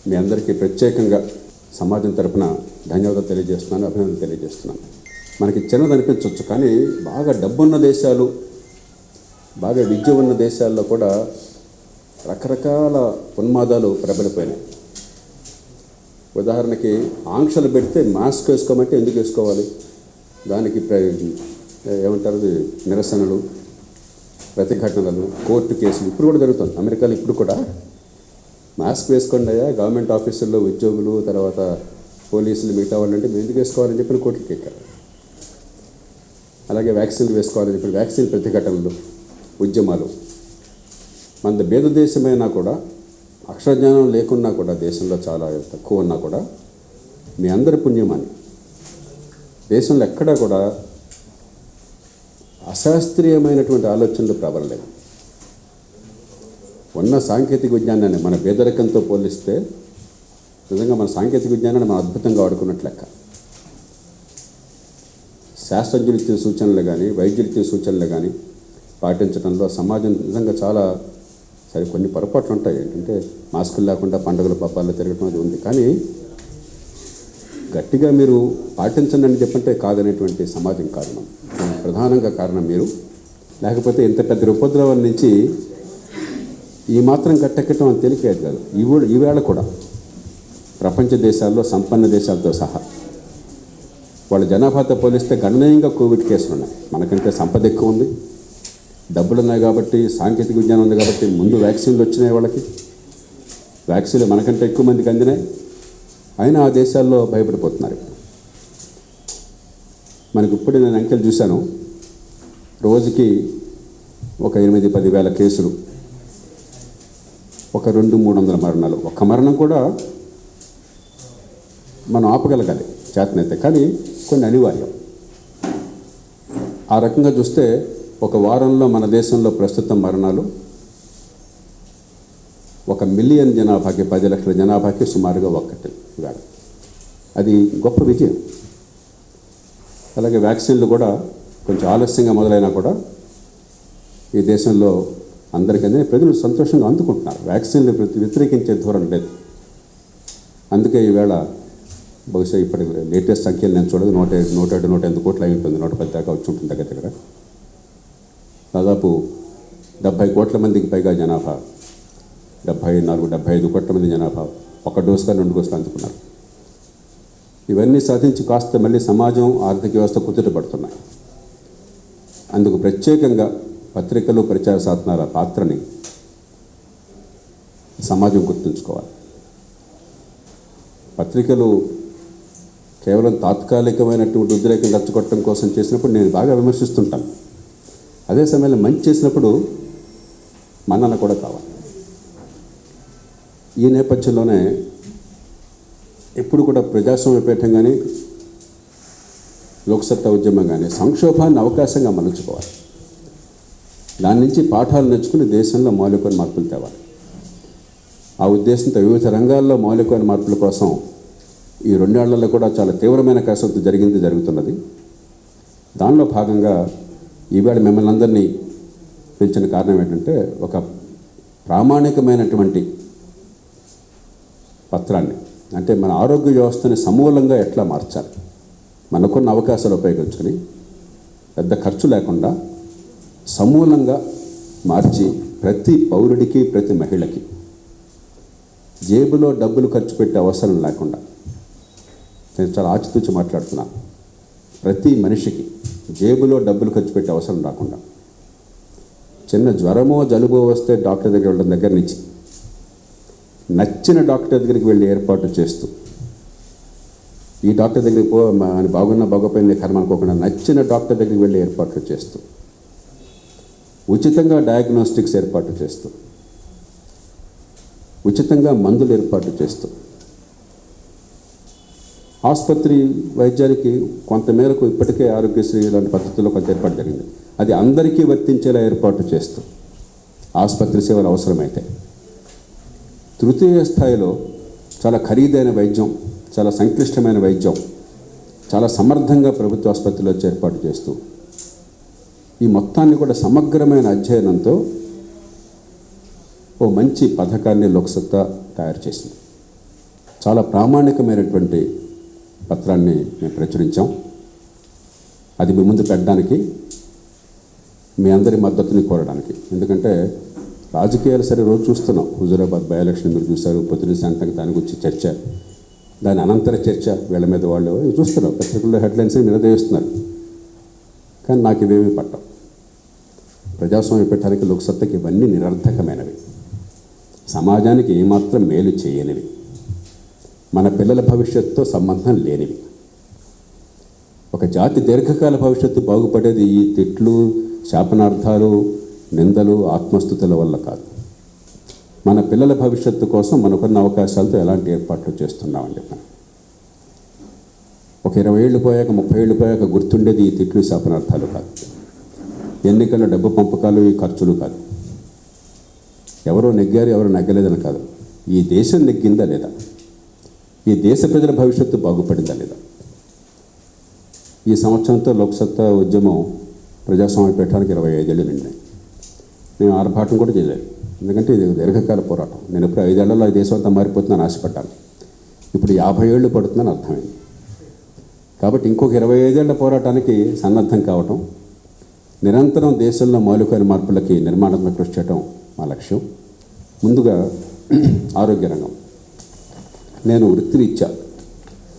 మీ అందరికీ ప్రత్యేకంగా సమాజం తరపున ధన్యవాదాలు తెలియజేస్తున్నాను, అభినందనలు తెలియజేస్తున్నాను. మనకి చిన్నది అనిపించవచ్చు, కానీ బాగా డబ్బున్న దేశాలు, బాగా విద్య ఉన్న దేశాల్లో కూడా రకరకాల ఉన్మాదాలు ప్రబలిపోయినాయి. ఉదాహరణకి ఆంక్షలు పెడితే మాస్క్ వేసుకోమంటే ఎందుకు వేసుకోవాలి, దానికి ఏమంటారు నిరసనలు, ప్రతిఘటనలు, కోర్టు కేసులు ఇప్పుడు కూడా జరుగుతుంది. అమెరికాలో ఇప్పుడు కూడా మాస్క్ వేసుకోండి అయ్యా, గవర్నమెంట్ ఆఫీసుల్లో ఉద్యోగులు, తర్వాత పోలీసులు, మిగతా వాళ్ళు అంటే మేము ఎందుకు వేసుకోవాలని చెప్పి కోర్టుకి ఎక్కారు. అలాగే వ్యాక్సిన్లు వేసుకోవాలని చెప్పి వ్యాక్సిన్ ప్రతిఘటనలు, ఉద్యమాలు. మన పేద దేశమైనా కూడా, అక్షరజ్ఞానం లేకున్నా కూడా, దేశంలో చాలా తక్కువ ఉన్నా కూడా మీ అందరి పుణ్యమని దేశంలో ఎక్కడా కూడా అశాస్త్రీయమైనటువంటి ఆలోచనలు ప్రబలలేదు. ఉన్న సాంకేతిక విజ్ఞానాన్ని మన పేదరికంతో పోలిస్తే నిజంగా మన సాంకేతిక విజ్ఞానాన్ని మనం అద్భుతంగా వాడుకున్నట్లు లెక్క. శాస్త్రజ్ఞులు ఇచ్చిన సూచనలు కానీ, వైద్యులు ఇచ్చిన సూచనలు కానీ పాటించడంలో సమాజం నిజంగా చాలా సరే కొన్ని పొరపాట్లు ఉంటాయి. ఏంటంటే మాస్కులు లేకుండా పండుగల పబ్బాల్లో తిరగటం అది ఉంది, కానీ గట్టిగా మీరు పాటించండి అని చెప్పంటే కాదనేటువంటి సమాజం కారణం, ప్రధానంగా కారణం మీరు. లేకపోతే ఇంత పెద్ద ఉపద్రవం నుంచి ఈ మాత్రం గట్టెక్కటం అని తెలియదు కాదు. ఈవేళ కూడా ప్రపంచ దేశాల్లో, సంపన్న దేశాలతో సహా వాళ్ళ జనాభాతో పోలిస్తే గణనీయంగా కోవిడ్ కేసులు ఉన్నాయి. మనకంటే సంపద ఎక్కువ ఉంది, డబ్బులు ఉన్నాయి కాబట్టి, సాంకేతిక విజ్ఞానం ఉంది కాబట్టి ముందు వ్యాక్సిన్లు వచ్చినాయి వాళ్ళకి. వ్యాక్సిన్లు మనకంటే ఎక్కువ మందికి అందినాయి, అయినా ఆ దేశాల్లో భయపడిపోతున్నారు. మనకి ఇప్పుడు నేను అంకెలు చూశాను, రోజుకి ఒక 8-10 వేల కేసులు, ఒక 200-300 మరణాలు. ఒక్క మరణం కూడా మనం ఆపగలగాలి చేతనైతే, కానీ కొన్ని అనివార్యం. ఆ రకంగా చూస్తే ఒక వారంలో మన దేశంలో ప్రస్తుతం మరణాలు 1 మిలియన్ జనాభాకి, 10 లక్షల జనాభాకి సుమారుగా ఒక్కటి ఇవాళ. అది గొప్ప విజయం. అలాగే వ్యాక్సిన్లు కూడా కొంచెం ఆలస్యంగా మొదలైనా కూడా ఈ దేశంలో అందరికీ ప్రజలు సంతోషంగా అందుకుంటున్నారు. వ్యాక్సిన్లు వ్యతిరేకించే ధోరణి లేదు. అందుకే ఈవేళ బహుశా ఇప్పటి లేటెస్ట్ సంఖ్యలు నేను చూడదు, 107-108 కోట్లు అయి ఉంటుంది, 110 దాకా వచ్చి ఉంటుంది దగ్గర. దాదాపు 70 కోట్ల మందికి పైగా జనాభా, 74-75 కోట్ల మంది జనాభా 1 డోసుగా 2 డోసులు అందుకున్నారు. ఇవన్నీ సాధించి కాస్త మళ్ళీ సమాజం, ఆర్థిక వ్యవస్థ కుదుటపడుతున్నాయి. అందుకు ప్రత్యేకంగా పత్రికలు, ప్రచార సాధనాల పాత్రని సమాజం గుర్తుంచుకోవాలి. పత్రికలు కేవలం తాత్కాలికమైనటువంటి ఉద్రేకం రెచ్చగొట్టడం కోసం చేసినప్పుడు నేను బాగా విమర్శిస్తుంటాను. అదే సమయంలో మంచి చేసినప్పుడు మన్నన కూడా కావాలి. ఈ నేపథ్యంలోనే ఎప్పుడు కూడా ప్రజాస్వామ్యపేఠం కానీ, లోక్సత్తా ఉద్యమం కానీ సంక్షోభాన్ని అవకాశంగా మలుచుకోవాలి. దాని నుంచి పాఠాలు నేర్చుకుని దేశంలో మౌలికమైన మార్పులు తేవాలి. ఆ ఉద్దేశంతో వివిధ రంగాల్లో మౌలికమైన మార్పుల కోసం ఈ 2 ఏళ్లలో కూడా చాలా తీవ్రమైన కసరత్తు జరుగుతున్నది. దానిలో భాగంగా ఈవేళ మిమ్మల్ని అందరినీ పిలిచిన కారణం ఏంటంటే, ఒక ప్రామాణికమైనటువంటి పత్రాన్ని, అంటే మన ఆరోగ్య వ్యవస్థని సమూలంగా ఎట్లా మార్చాలి, మనకున్న అవకాశాలు ఉపయోగించుకొని పెద్ద ఖర్చు లేకుండా సమూలంగా మార్చి ప్రతి పౌరుడికి, ప్రతి మహిళకి జేబులో డబ్బులు ఖర్చు పెట్టే అవసరం లేకుండా, నేను చాలా ఆచితూచి మాట్లాడుతున్నాను, ప్రతి మనిషికి జేబులో డబ్బులు ఖర్చు పెట్టే అవసరం రాకుండా, చిన్న జ్వరమో జలుబో వస్తే డాక్టర్ దగ్గర వెళ్ళడం దగ్గర నుంచి నచ్చిన డాక్టర్ దగ్గరికి వెళ్ళి ఏర్పాటు చేస్తూ, ఈ డాక్టర్ దగ్గరికి బాగున్నా బాగోపోయిన కర్మ అనుకోకుండా నచ్చిన డాక్టర్ దగ్గరికి వెళ్ళి ఏర్పాట్లు చేస్తూ, ఉచితంగా డయాగ్నోస్టిక్స్ ఏర్పాటు చేస్తూ, ఉచితంగా మందులు ఏర్పాటు చేస్తూ, ఆసుపత్రి వైద్యానికి కొంతమేరకు ఇప్పటికే ఆరోగ్యశ్రీ లాంటి పద్ధతుల్లో కొంత ఏర్పాటు జరిగింది. అది అందరికీ వర్తించేలా ఏర్పాటు చేస్తూ, ఆసుపత్రి సేవలు అవసరమైతే తృతీయ స్థాయిలో చాలా ఖరీదైన వైద్యం, చాలా సంక్లిష్టమైన వైద్యం చాలా సమర్థంగా ప్రభుత్వ ఆసుపత్రిలో ఏర్పాటు చేస్తూ, ఈ మొత్తాన్ని కూడా సమగ్రమైన అధ్యయనంతో ఓ మంచి పథకాన్ని లోక్సత్తా తయారు చేసింది. చాలా ప్రామాణికమైనటువంటి పత్రాన్ని మేము ప్రచురించాం. అది మీ ముందు పెట్టడానికి, మీ అందరి మద్దతుని కోరడానికి. ఎందుకంటే రాజకీయాలు సరే రోజు చూస్తున్నాం. హుజూరాబాద్ బై ఎలక్షన్ మీరు చూశారు, పొద్దున సాయంత్రం దాని గురించి చర్చ, దాని అనంతర చర్చ, వీళ్ళ మీద వాళ్ళు చూస్తున్నాం. పత్రికల్లో హెడ్లైన్స్ నిలదీస్తున్నారు. కానీ నాకు ఇవేమీ పట్టవు. ప్రజాస్వామ్య పీఠానికి లోక్సత్తకి ఇవన్నీ నిరర్థకమైనవి, సమాజానికి ఏమాత్రం మేలు చేయనివి, మన పిల్లల భవిష్యత్తుతో సంబంధం లేనివి. ఒక జాతి దీర్ఘకాల భవిష్యత్తు బాగుపడేది ఈ తిట్లు, శాపనార్థాలు, నిందలు, ఆత్మస్తుతుల వల్ల కాదు. మన పిల్లల భవిష్యత్తు కోసం మనకున్న అవకాశాలతో ఎలాంటి ఏర్పాట్లు చేస్తున్నామని మనం ఒక 20 ఏళ్ళు పోయాక 30 ఏళ్ళు పోయాక గుర్తుండేది ఈ తిట్లు, శాపనార్థాలు కాదు. ఎన్నికల్లో డబ్బు పంపకాలు, ఈ ఖర్చులు కాదు. ఎవరో నెగ్గారు, ఎవరో నెగ్గలేదని కాదు. ఈ దేశం నెగ్గిందా లేదా, ఈ దేశ ప్రజల భవిష్యత్తు బాగుపడిందా లేదా. ఈ సంవత్సరంతో లోక్సత్తా ఉద్యమం ప్రజాస్వామ్య పీఠానికి 25 ఏళ్ళు నిండినాయి. నేను ఆర్భాటం కూడా చేయలేదు, ఎందుకంటే ఇది దీర్ఘకాల పోరాటం. నేను ఇప్పుడు 5 ఏళ్లలో ఈ దేశం అంతా మారిపోతుందని ఆశపడ్డాను. ఇప్పుడు 50 ఏళ్ళు పడుతుందని అర్థమైంది. కాబట్టి ఇంకొక 25 ఏళ్ల పోరాటానికి సన్నద్ధం కావటం, నిరంతరం దేశంలో మౌలికమైన మార్పులకి నిర్మాణాత్మక కృషి చేయడం మా లక్ష్యం. ముందుగా ఆరోగ్య రంగం. నేను వృత్తిరీత్యా,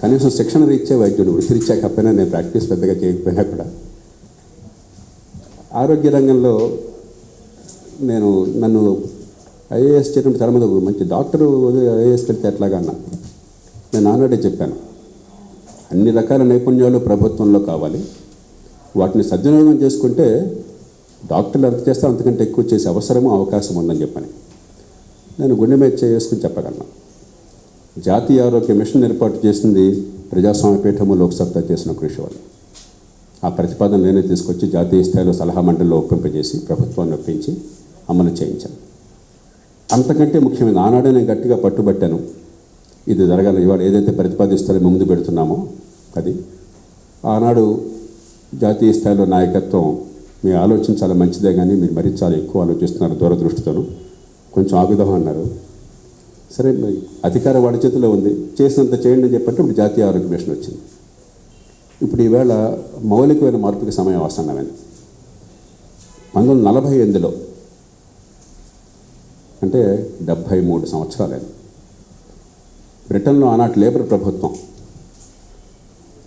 కనీసం శిక్షణ రీత్యా వైద్యుడు, వృత్తిరీత్యా కాకపోయినా నేను ప్రాక్టీస్ పెద్దగా చేయకపోయినా కూడా ఆరోగ్య రంగంలో నన్ను ఐఏఎస్ చేయడం చాలా మంది మంచి డాక్టరు ఐఏఎస్కి వెళ్తే ఎట్లాగా అన్నా. నేను ఆనాడే చెప్పాను, అన్ని రకాల నైపుణ్యాలు ప్రభుత్వంలో కావాలి. వాటిని సద్వినియోగం చేసుకుంటే డాక్టర్లు ఎంత చేస్తే అంతకంటే ఎక్కువ చేసే అవసరము, అవకాశం ఉందని చెప్పని నేను గుండె మీద చేసుకుని చెప్పగలను. జాతీయ ఆరోగ్య మిషన్ ఏర్పాటు చేసింది ప్రజాస్వామ్య పీఠము లోక్సత్తా చేసిన కృషి వల్ల. ఆ ప్రతిపాదన నేనే తీసుకొచ్చి జాతీయ స్థాయిలో సలహా మండలిలో ఒప్పింపజేసి ప్రభుత్వాన్ని ఒప్పించి అమలు చేయించాను. అంతకంటే ముఖ్యమైన ఆనాడే నేను గట్టిగా పట్టుబట్టాను, ఇది జరగాలి. ఇవాళ ఏదైతే ప్రతిపాదిస్తారో ముందు పెడుతున్నామో అది ఆనాడు జాతీయ స్థాయిలో నాయకత్వం మీ ఆలోచన చాలా మంచిదే, కానీ మీరు మరీ చాలా ఎక్కువ ఆలోచిస్తున్నారు దూరదృష్టితోనూ, కొంచెం ఆగుదాం అన్నారు. సరే, మరి అధికారం వాడి చేతిలో ఉంది, చేసినంత చేయండి అని చెప్పంటే ఇప్పుడు జాతీయ ఆరోగ్య మిషన్ వచ్చింది. ఇప్పుడు ఈవేళ మౌలికమైన మార్పుకి సమయం ఆసన్నమైంది. 1948లో అంటే 73 సంవత్సరాలైంది. బ్రిటన్లో ఆనాటి లేబర్ ప్రభుత్వం,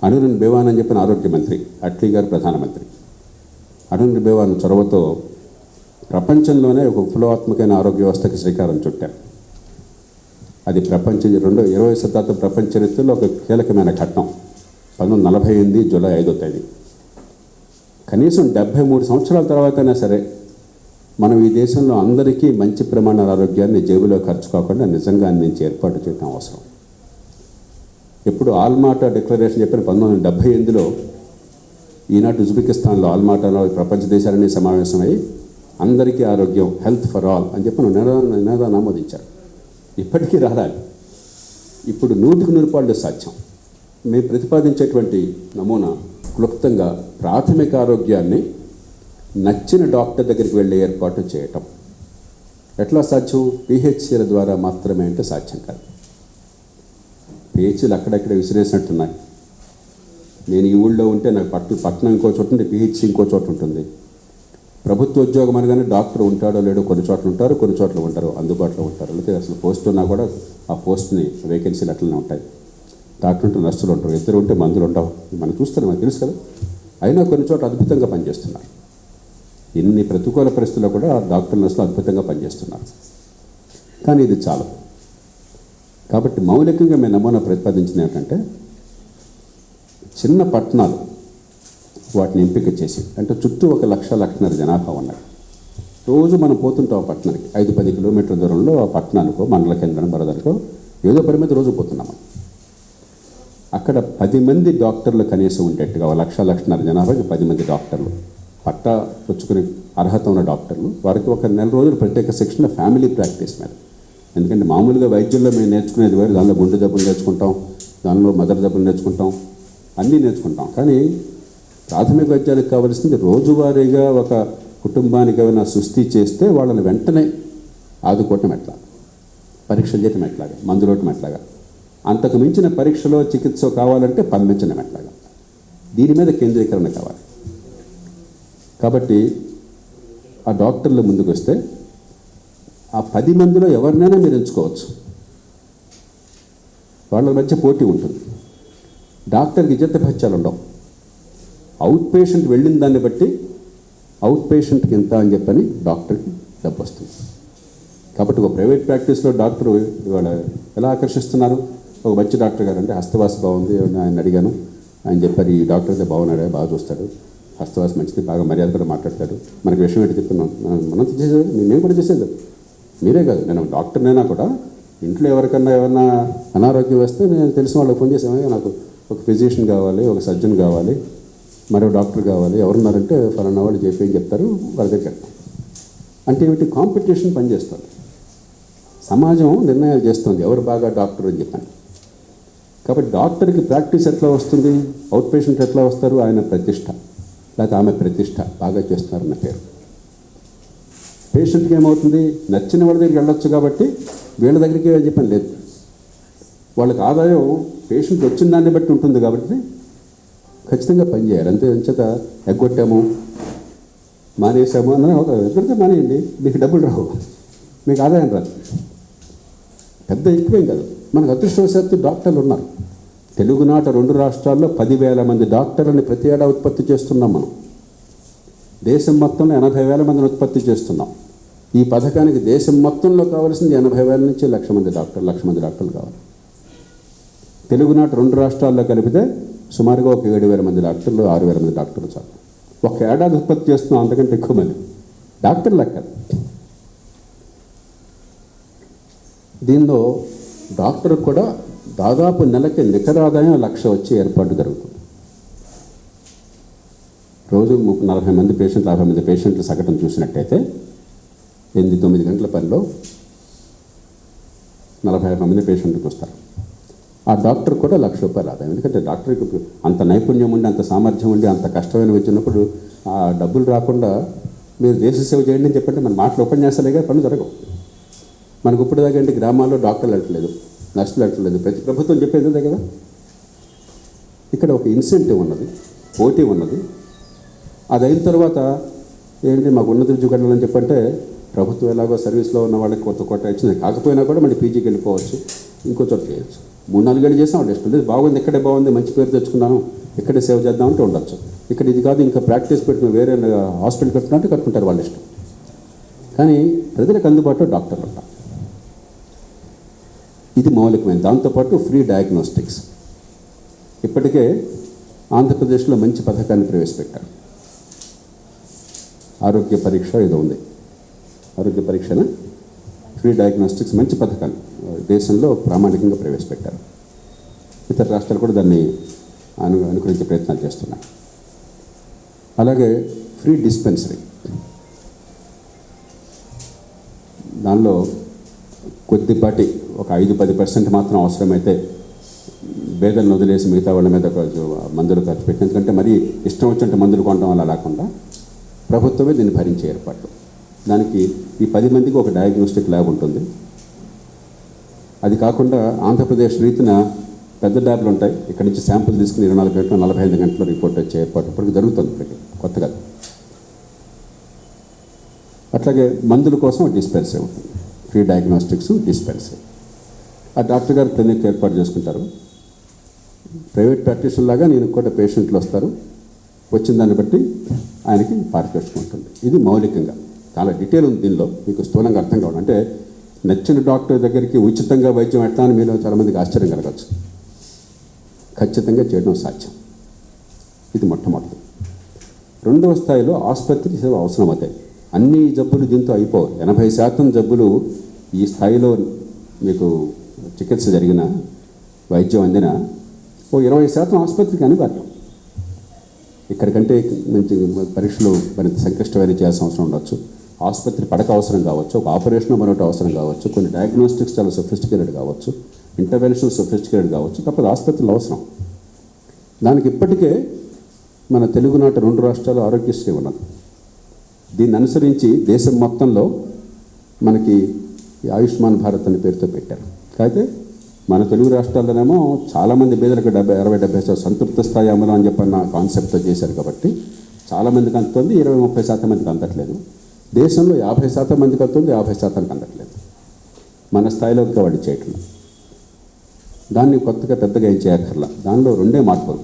అరుణ్ బేవాన్ అని చెప్పిన ఆరోగ్య మంత్రి, అట్లీ గారు ప్రధానమంత్రి. అరుణ్ బేవాన్ చొరవతో ప్రపంచంలోనే ఒక విప్లవాత్మకమైన ఆరోగ్య వ్యవస్థకి శ్రీకారం చుట్టారు. అది 20వ శతాబ్దం ప్రపంచ చరిత్రలో ఒక కీలకమైన ఘట్టం. 1948 జూలై 5వ తేదీ. కనీసం 73 సంవత్సరాల తర్వాతైనా సరే మనం ఈ దేశంలో అందరికీ మంచి ప్రమాణాల ఆరోగ్యాన్ని జేబులో ఖర్చు కాకుండా నిజంగా అందించి ఏర్పాటు చేయడం అవసరం. ఎప్పుడు ఆల్మాటా డిక్లరేషన్ చెప్పిన 1978లో ఈనాటి ఉజ్బెకిస్తాన్లో ఆల్మాటాలో ప్రపంచ దేశాలన్నీ సమావేశమై అందరికీ ఆరోగ్యం, హెల్త్ ఫర్ ఆల్ అని చెప్పి నినాదాన్ని ఆమోదించారు. ఇప్పటికీ రావాలి. ఇప్పుడు 100% సాధ్యం. మేము ప్రతిపాదించేటువంటి నమూనా క్లుప్తంగా ప్రాథమిక ఆరోగ్యాన్ని నచ్చిన డాక్టర్ దగ్గరికి వెళ్ళే ఏర్పాటు చేయటం. ఎట్లా సాధ్యం? పిహెచ్సిల ద్వారా మాత్రమే అంటే సాధ్యం కాదు. పిహెచ్సీలు అక్కడెక్కడ విసిరేసినట్టున్నాయి. నేను ఈ ఊళ్ళో ఉంటే నాకు పట్టణం ఇంకో చోట ఉంటుంది, పిహెచ్సి ఇంకో చోట ఉంటుంది. ప్రభుత్వ ఉద్యోగం అనగానే డాక్టర్ ఉంటాడో లేడో, కొన్ని చోట్ల ఉంటారు, కొన్ని చోట్ల ఉంటారు, అందుబాటులో ఉంటారు. లేకపోతే అసలు పోస్ట్ ఉన్నా కూడా ఆ పోస్ట్ని వేకెన్సీలు అట్లనే ఉంటాయి. డాక్టర్ ఉంటే నర్సులు ఉంటారు, ఇద్దరు ఉంటే మందులు ఉండవు. మనం చూస్తున్నాం, మనకు తెలుసు కదా. అయినా కొన్ని చోట్ల అద్భుతంగా పనిచేస్తున్నారు. ఎన్ని ప్రతికూల పరిస్థితుల్లో కూడా డాక్టర్ నర్సులు అద్భుతంగా పనిచేస్తున్నారు. కానీ ఇది చాలు. కాబట్టి మౌలికంగా మేము నమూనా ప్రతిపాదించింది ఏంటంటే, చిన్న పట్టణాలు వాటిని ఎంపిక చేసి, అంటే చుట్టూ 1,00,00,000 జనాభా ఉన్నాయి. రోజు మనం పోతుంటాం ఆ పట్టణానికి, 5-10 కిలోమీటర్ల దూరంలో ఆ పట్టణానికో మండల కేంద్రం బరదనికో ఏదో పని మీద రోజు పోతున్నాం. అక్కడ 10 మంది డాక్టర్లు కనీసం ఉండేట్టుగా, 1,00,00,000 జనాభాకి 10 మంది డాక్టర్లు, పట్టా పుచ్చుకునే అర్హత ఉన్న డాక్టర్లు. వారికి ఒక నెల రోజులు ప్రత్యేక శిక్షణ ఫ్యామిలీ ప్రాక్టీస్ మీద. ఎందుకంటే మామూలుగా వైద్యుల్లో మేము నేర్చుకునేది వేరు, దానిలో గుండె జబ్బులు నేర్చుకుంటాం, దానిలో మదర్ జబ్బులు నేర్చుకుంటాం, అన్నీ నేర్చుకుంటాం. కానీ ప్రాథమిక వైద్యానికి కావాల్సింది రోజువారీగా ఒక కుటుంబానికి ఏమైనా సుస్థి చేస్తే వాళ్ళని వెంటనే ఆదుకోవటం ఎట్లా, పరీక్షలు చేయటం ఎట్లాగా, మందులోటం ఎట్లాగా, అంతకు మించిన పరీక్షలో చికిత్స కావాలంటే పంపించడం ఎట్లాగా, దీని మీద కేంద్రీకరణ కావాలి. కాబట్టి ఆ డాక్టర్లు ముందుకు వస్తే ఆ 10 మందిలో ఎవరినైనా మీరు ఎంచుకోవచ్చు, వాళ్ళ మధ్య పోటీ ఉంటుంది. డాక్టర్కి జీతభత్యాలు ఉండవు. అవుట్ పేషెంట్ వెళ్ళిన దాన్ని బట్టి అవుట్ పేషెంట్కి ఎంత అని చెప్పని డాక్టర్కి డబ్బు వస్తుంది. కాబట్టి ఒక ప్రైవేట్ ప్రాక్టీస్లో డాక్టర్ ఇవాళ ఎలా ఆకర్షిస్తున్నారు, ఒక మంచి డాక్టర్ గారు అంటే హస్తవాసి బాగుంది, ఆయన అడిగాను, ఆయన చెప్పారు ఈ డాక్టర్ అయితే బాగున్నాడే, బాగా చూస్తాడు, హస్తవాసి మంచిది, బాగా మర్యాద కూడా మాట్లాడతాడు, మనకి విషయం ఏంటి చెప్తున్నాం, మనం చేసేది మేము కూడా చేసేది, మీరే కాదు, నేను డాక్టర్నైనా కూడా ఇంట్లో ఎవరైనా అనారోగ్యం వస్తే నేను తెలిసిన వాళ్ళకి ఫోన్ చేసామని, నాకు ఒక ఫిజిషియన్ కావాలి, ఒక సర్జన్ కావాలి, మరో డాక్టర్ కావాలి, ఎవరున్నారంటే ఫలానా వాళ్ళు చెప్పి చెప్తారు, వాళ్ళ దగ్గరికి వెళ్తాం. అంటే ఏమిటి, కాంపిటీషన్ పనిచేస్తుంది, సమాజం నిర్ణయాలు చేస్తుంది ఎవరు బాగా డాక్టర్ అని చెప్పాను. కాబట్టి డాక్టర్కి ప్రాక్టీస్ ఎట్లా వస్తుంది, అవుట్ పేషెంట్ ఎట్లా వస్తారు, ఆయన ప్రతిష్ట లేకపోతే ఆమె ప్రతిష్ట బాగా చేస్తున్నారన్న పేరు. పేషెంట్కి ఏమవుతుంది, నచ్చిన వాళ్ళ దగ్గరికి వెళ్ళొచ్చు కాబట్టి వీళ్ళ దగ్గరికి చెప్పని లేదు, వాళ్ళకి ఆదాయం పేషెంట్ వచ్చిన దాన్ని బట్టి ఉంటుంది కాబట్టి ఖచ్చితంగా పనిచేయాలి. అంతే చేత ఎగ్గొట్టాము మానేసాము అన్న ఎక్కడితే మానేయండి, మీకు డబ్బులు రావు, మీకు ఆదాయం రాదు, పెద్ద ఎక్కువేం కాదు. మనకు అదృష్టవశాత్తు డాక్టర్లు ఉన్నారు. తెలుగునాట 2 రాష్ట్రాల్లో 10,000 మంది డాక్టర్లని ప్రతి ఏడా ఉత్పత్తి చేస్తున్నాం మనం. దేశం మొత్తంలో 80,000 మందిని ఉత్పత్తి చేస్తున్నాం. ఈ పథకానికి దేశం మొత్తంలో కావాల్సింది 80,000 నుంచి 1,00,000 మంది డాక్టర్లు కావాలి. తెలుగునాట 2 రాష్ట్రాల్లో కలిపితే సుమారుగా ఒక 7,000 మంది డాక్టర్లు, 6,000 మంది డాక్టర్లు చాలు. ఒక ఏడాది ఉత్పత్తి చేస్తున్నాం, అంతకంటే ఎక్కువ మంది డాక్టర్లు లెక్క. దీనిలో డాక్టర్ కూడా దాదాపు నెలకి నికర ఆదాయం 1,00,000 వచ్చే ఏర్పాటు జరుగుతుంది. రోజు 40 మంది పేషెంట్లు, 50 మంది పేషెంట్లు సగటును చూసినట్టయితే 8-9 గంటల పనిలో 40 మంది పేషెంట్కి వస్తారు. ఆ డాక్టర్ కూడా 1,00,000 రూపాయలు ఆదాయం. ఎందుకంటే డాక్టర్కి అంత నైపుణ్యం ఉండి, అంత సామర్థ్యం ఉండి, అంత కష్టమైన వచ్చినప్పుడు ఆ డబ్బులు రాకుండా మీరు దేశ సేవ చేయండి అని చెప్పంటే మన మాటలు ఉపన్యాసాలుగా పనులు జరగవు. మనకు ఇప్పుడు దాకా అంటే గ్రామాల్లో డాక్టర్లు వెళ్ళట్లేదు, నర్సులు వెళ్ళట్లేదు, ప్రతి ప్రభుత్వం చెప్పేది అదే కదా. ఇక్కడ ఒక ఇన్సెంటివ్ ఉన్నది, పోటీ ఉన్నది. అది అయిన తర్వాత ఏంటి, మాకు ఉన్నత ఉద్యోగాలు అని చెప్పంటే ప్రభుత్వం ఎలాగో సర్వీస్లో ఉన్న వాళ్ళకి కొత్త ఇచ్చింది, కాకపోయినా కూడా మళ్ళీ పీజీకి వెళ్ళిపోవచ్చు, ఇంకో చోట చేయొచ్చు. 3-4 ఏళ్ళు చేసాం, వాళ్ళు ఇష్టం లేదు, బాగుంది, ఇక్కడే బాగుంది, మంచి పేరు తెచ్చుకున్నాను, ఇక్కడే సేవ చేద్దామంటే ఉండొచ్చు. ఇక్కడ ఇది కాదు, ఇంకా ప్రాక్టీస్ పెట్టుకుని వేరే హాస్పిటల్ కట్టుకుంటే కట్టుకుంటారు, వాళ్ళ ఇష్టం. కానీ ప్రజలకు అందుబాటులో డాక్టర్లు ఉంటారు, ఇది మౌలికమైన. దాంతోపాటు ఫ్రీ డయాగ్నోస్టిక్స్ ఇప్పటికే ఆంధ్రప్రదేశ్లో మంచి పథకాన్ని ప్రవేశపెట్టారు. ఆరోగ్య పరీక్ష ఏదో ఉంది, ఆరోగ్య పరీక్షన ఫ్రీ డయాగ్నోస్టిక్స్ మంచి పథకాన్ని దేశంలో ప్రామాణికంగా ప్రవేశపెట్టారు. ఇతర రాష్ట్రాలు కూడా దాన్ని అనుకరించే ప్రయత్నాలు చేస్తున్నాయి. అలాగే ఫ్రీ డిస్పెన్సరీ, దానిలో కొద్దిపాటి ఒక 5-10% మాత్రం అవసరమైతే భేదాలను వదిలేసి మిగతా వాళ్ళ మీద మందులు ఖర్చు పెట్టి, ఎందుకంటే మరీ ఇష్టం వచ్చినట్టు మందులు కొనడం వల్ల లేకుండా ప్రభుత్వమే దీన్ని భరించే ఏర్పాటు. దానికి ఈ 10 మందికి ఒక డయాగ్నోస్టిక్ ల్యాబ్ ఉంటుంది. అది కాకుండా ఆంధ్రప్రదేశ్ రీతిన పెద్ద ల్యాబ్లు ఉంటాయి, ఇక్కడి నుంచి శాంపుల్ తీసుకుని 24 గంటలు 45 గంటల రిపోర్ట్ వచ్చే ఏర్పాటు ఇప్పటికి జరుగుతుంది, ఇప్పటికి కొత్తగా. అట్లాగే మందుల కోసం డిస్పెన్సరీ ఉంటుంది, ఫ్రీ డయాగ్నోస్టిక్స్ డిస్పెన్సరీ. ఆ డాక్టర్ గారు క్లినిక్ ఏర్పాటు చేసుకుంటారు. ప్రైవేట్ ప్రాక్టీషనర్ లాగా నేను కూడా పేషెంట్లు వస్తారు, వచ్చిన దాన్ని బట్టి ఆయనకి పారితోషికం ఉంటుంది. ఇది మౌలికంగా చాలా డీటెయిల్ ఉంది దీనిలో, మీకు స్థూలంగా అర్థం కావడం. అంటే నచ్చిన డాక్టర్ దగ్గరికి ఉచితంగా వైద్యం ఎట్లా అని మీలో చాలామందికి ఆశ్చర్యం కలగచ్చు. ఖచ్చితంగా చేయడం సాధ్యం. ఇది మొట్టమొదటి. రెండవ స్థాయిలో ఆసుపత్రి సేవ అవసరం అవుతాయి. అన్ని జబ్బులు దీంతో అయిపోవు. 80% జబ్బులు ఈ స్థాయిలో మీకు చికిత్స జరిగిన, వైద్యం అందిన, ఓ 20% ఆసుపత్రికి అనివార్యం. ఇక్కడికంటే మంచి పరీక్షలు మరింత సంక్లిష్టమైన చేయాల్సిన అవసరం ఉండొచ్చు. ఆసుపత్రి పడక అవసరం కావచ్చు, ఒక ఆపరేషన్ మరొకటి అవసరం కావచ్చు, కొన్ని డయాగ్నోస్టిక్స్ చాలా సొఫిస్టికేటెడ్ కావచ్చు, ఇంటర్వెన్షన్ సొఫిస్టికేటెడ్ కావచ్చు, తప్పదు ఆసుపత్రులు అవసరం. దానికి ఇప్పటికే మన తెలుగునాట 2 రాష్ట్రాలు ఆరోగ్యశ్రీ ఉన్నది. దీన్ని అనుసరించి దేశం మొత్తంలో మనకి ఆయుష్మాన్ భారత్ అనే పేరుతో పెట్టారు. అయితే మన తెలుగు రాష్ట్రాల్లోనేమో చాలామంది పేదలకు 60-70% సంతృప్త స్థాయి అమలు అని చెప్పన్న కాన్సెప్ట్తో చేశారు కాబట్టి చాలామందికి అందుతుంది, 20-30% మందికి అందట్లేదు. దేశంలో 50% మందికి అందుతుంది, 50%కి అందట్లేదు. మన స్థాయిలో ఇంకా వాళ్ళు చేయట్లేదు. దాన్ని కొత్తగా పెద్దగా ఏం చేయక్కర్లా. దానిలో 2 మార్పులు.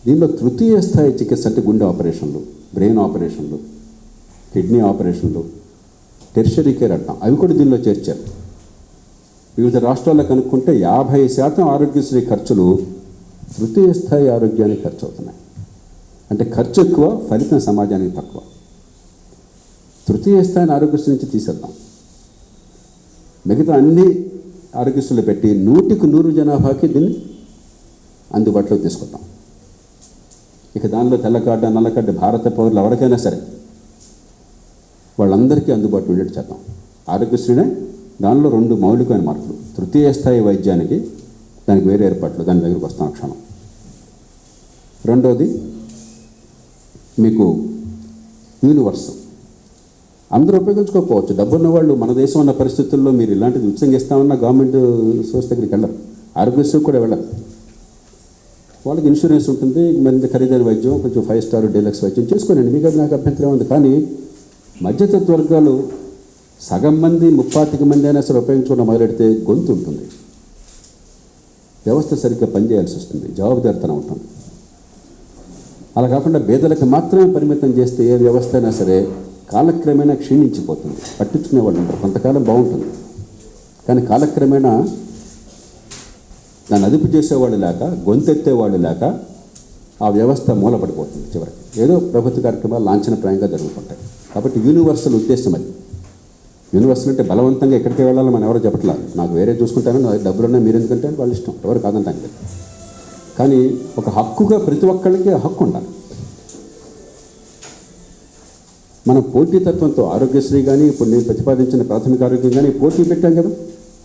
దీనిలో తృతీయ స్థాయి చికిత్స అంటే గుండె ఆపరేషన్లు, బ్రెయిన్ ఆపరేషన్లు, కిడ్నీ ఆపరేషన్లు, టెర్షరీ కేర్ అంటాం, అవి కూడా దీనిలో చేర్చారు. వివిధ రాష్ట్రాల్లో కనుక్కుంటే 50% ఆరోగ్యశ్రీ ఖర్చులు తృతీయ స్థాయి ఆరోగ్యానికి ఖర్చు అవుతున్నాయి. అంటే ఖర్చు ఎక్కువ, ఫలితం సమాజానికి తక్కువ. తృతీయ స్థాయిని ఆరోగ్యశ్రీ నుంచి తీసేద్దాం, మిగతా అన్ని ఆరోగ్యశ్రీలు పెట్టి 100కి 100 జనాభాకి దీన్ని అందుబాటులోకి తీసుకుంటాం. ఇక దానిలో తెల్ల కార్డు, నల్ల కార్డు భారత పౌరులు ఎవరికైనా సరే వాళ్ళందరికీ అందుబాటులో ఉండేట్టు చేద్దాం. ఆరోగ్యశ్రీనే దానిలో 2 మౌలికమైన మార్పులు. తృతీయ స్థాయి వైద్యానికి దానికి వేరే ఏర్పాట్లు, దాని దగ్గరికి వస్తాం క్షణం. రెండోది మీకు యూనివర్సల్. అందరూ ఉపయోగించుకోకపోవచ్చు. డబ్బున్న వాళ్ళు, మన దేశం ఉన్న పరిస్థితుల్లో మీరు ఇలాంటిది ఉచితంగా ఇస్తామన్నా గవర్నమెంట్ సోర్స్ దగ్గరికి వెళ్ళరు, ఆరోగ్యశ్రీ కూడా వెళ్ళరు. వాళ్ళకి ఇన్సూరెన్స్ ఉంటుంది, మంది ఖరీదైన వైద్యం, కొంచెం 5 స్టార్ డీలక్స్ వైద్యం చేసుకోనండి, మీకు నాకు అభ్యంతరం ఉంది. కానీ మధ్యతత్వ వర్గాలు సగం మంది, 30 మంది అయినా సరే ఉపయోగించుకోవడం మొదలెడితే గొంతు ఉంటుంది, వ్యవస్థ సరిగ్గా పనిచేయాల్సి వస్తుంది, జవాబుదారితనం ఉంటుంది. అలా కాకుండా పేదలకు మాత్రమే పరిమితం చేస్తే ఏ వ్యవస్థ అయినా సరే కాలక్రమేణా క్షీణించిపోతుంది. పట్టించుకునే వాళ్ళు ఉంటారు, కొంతకాలం బాగుంటుంది, కానీ కాలక్రమేణా దాన్ని అదుపు చేసేవాళ్ళు లేక, గొంతెత్తేవాళ్ళు లేక ఆ వ్యవస్థ మూలపడిపోతుంది. చివరికి ఏదో ప్రభుత్వ కార్యక్రమాలు లాంఛనప్రాయంగా జరుగుతుంటాయి. కాబట్టి యూనివర్సల్ ఉద్దేశం అది. యూనివర్సల్ అంటే బలవంతంగా ఎక్కడికి వెళ్ళాలో మనం ఎవరో చెప్పట్లేదు, నాకు వేరే చూసుకుంటానని, నా డబ్బులున్నా మీరు ఎందుకంటే వాళ్ళు ఇష్టం, ఎవరు కాదంటాను లేదు. కానీ ఒక హక్కుగా ప్రతి ఒక్కళ్ళకి హక్కు ఉండాలి. మనం పోటీతత్వంతో ఆరోగ్యశ్రీ కానీ, ఇప్పుడు నేను ప్రతిపాదించిన ప్రాథమిక ఆరోగ్యం కానీ పోటీ పెట్టాం కదా,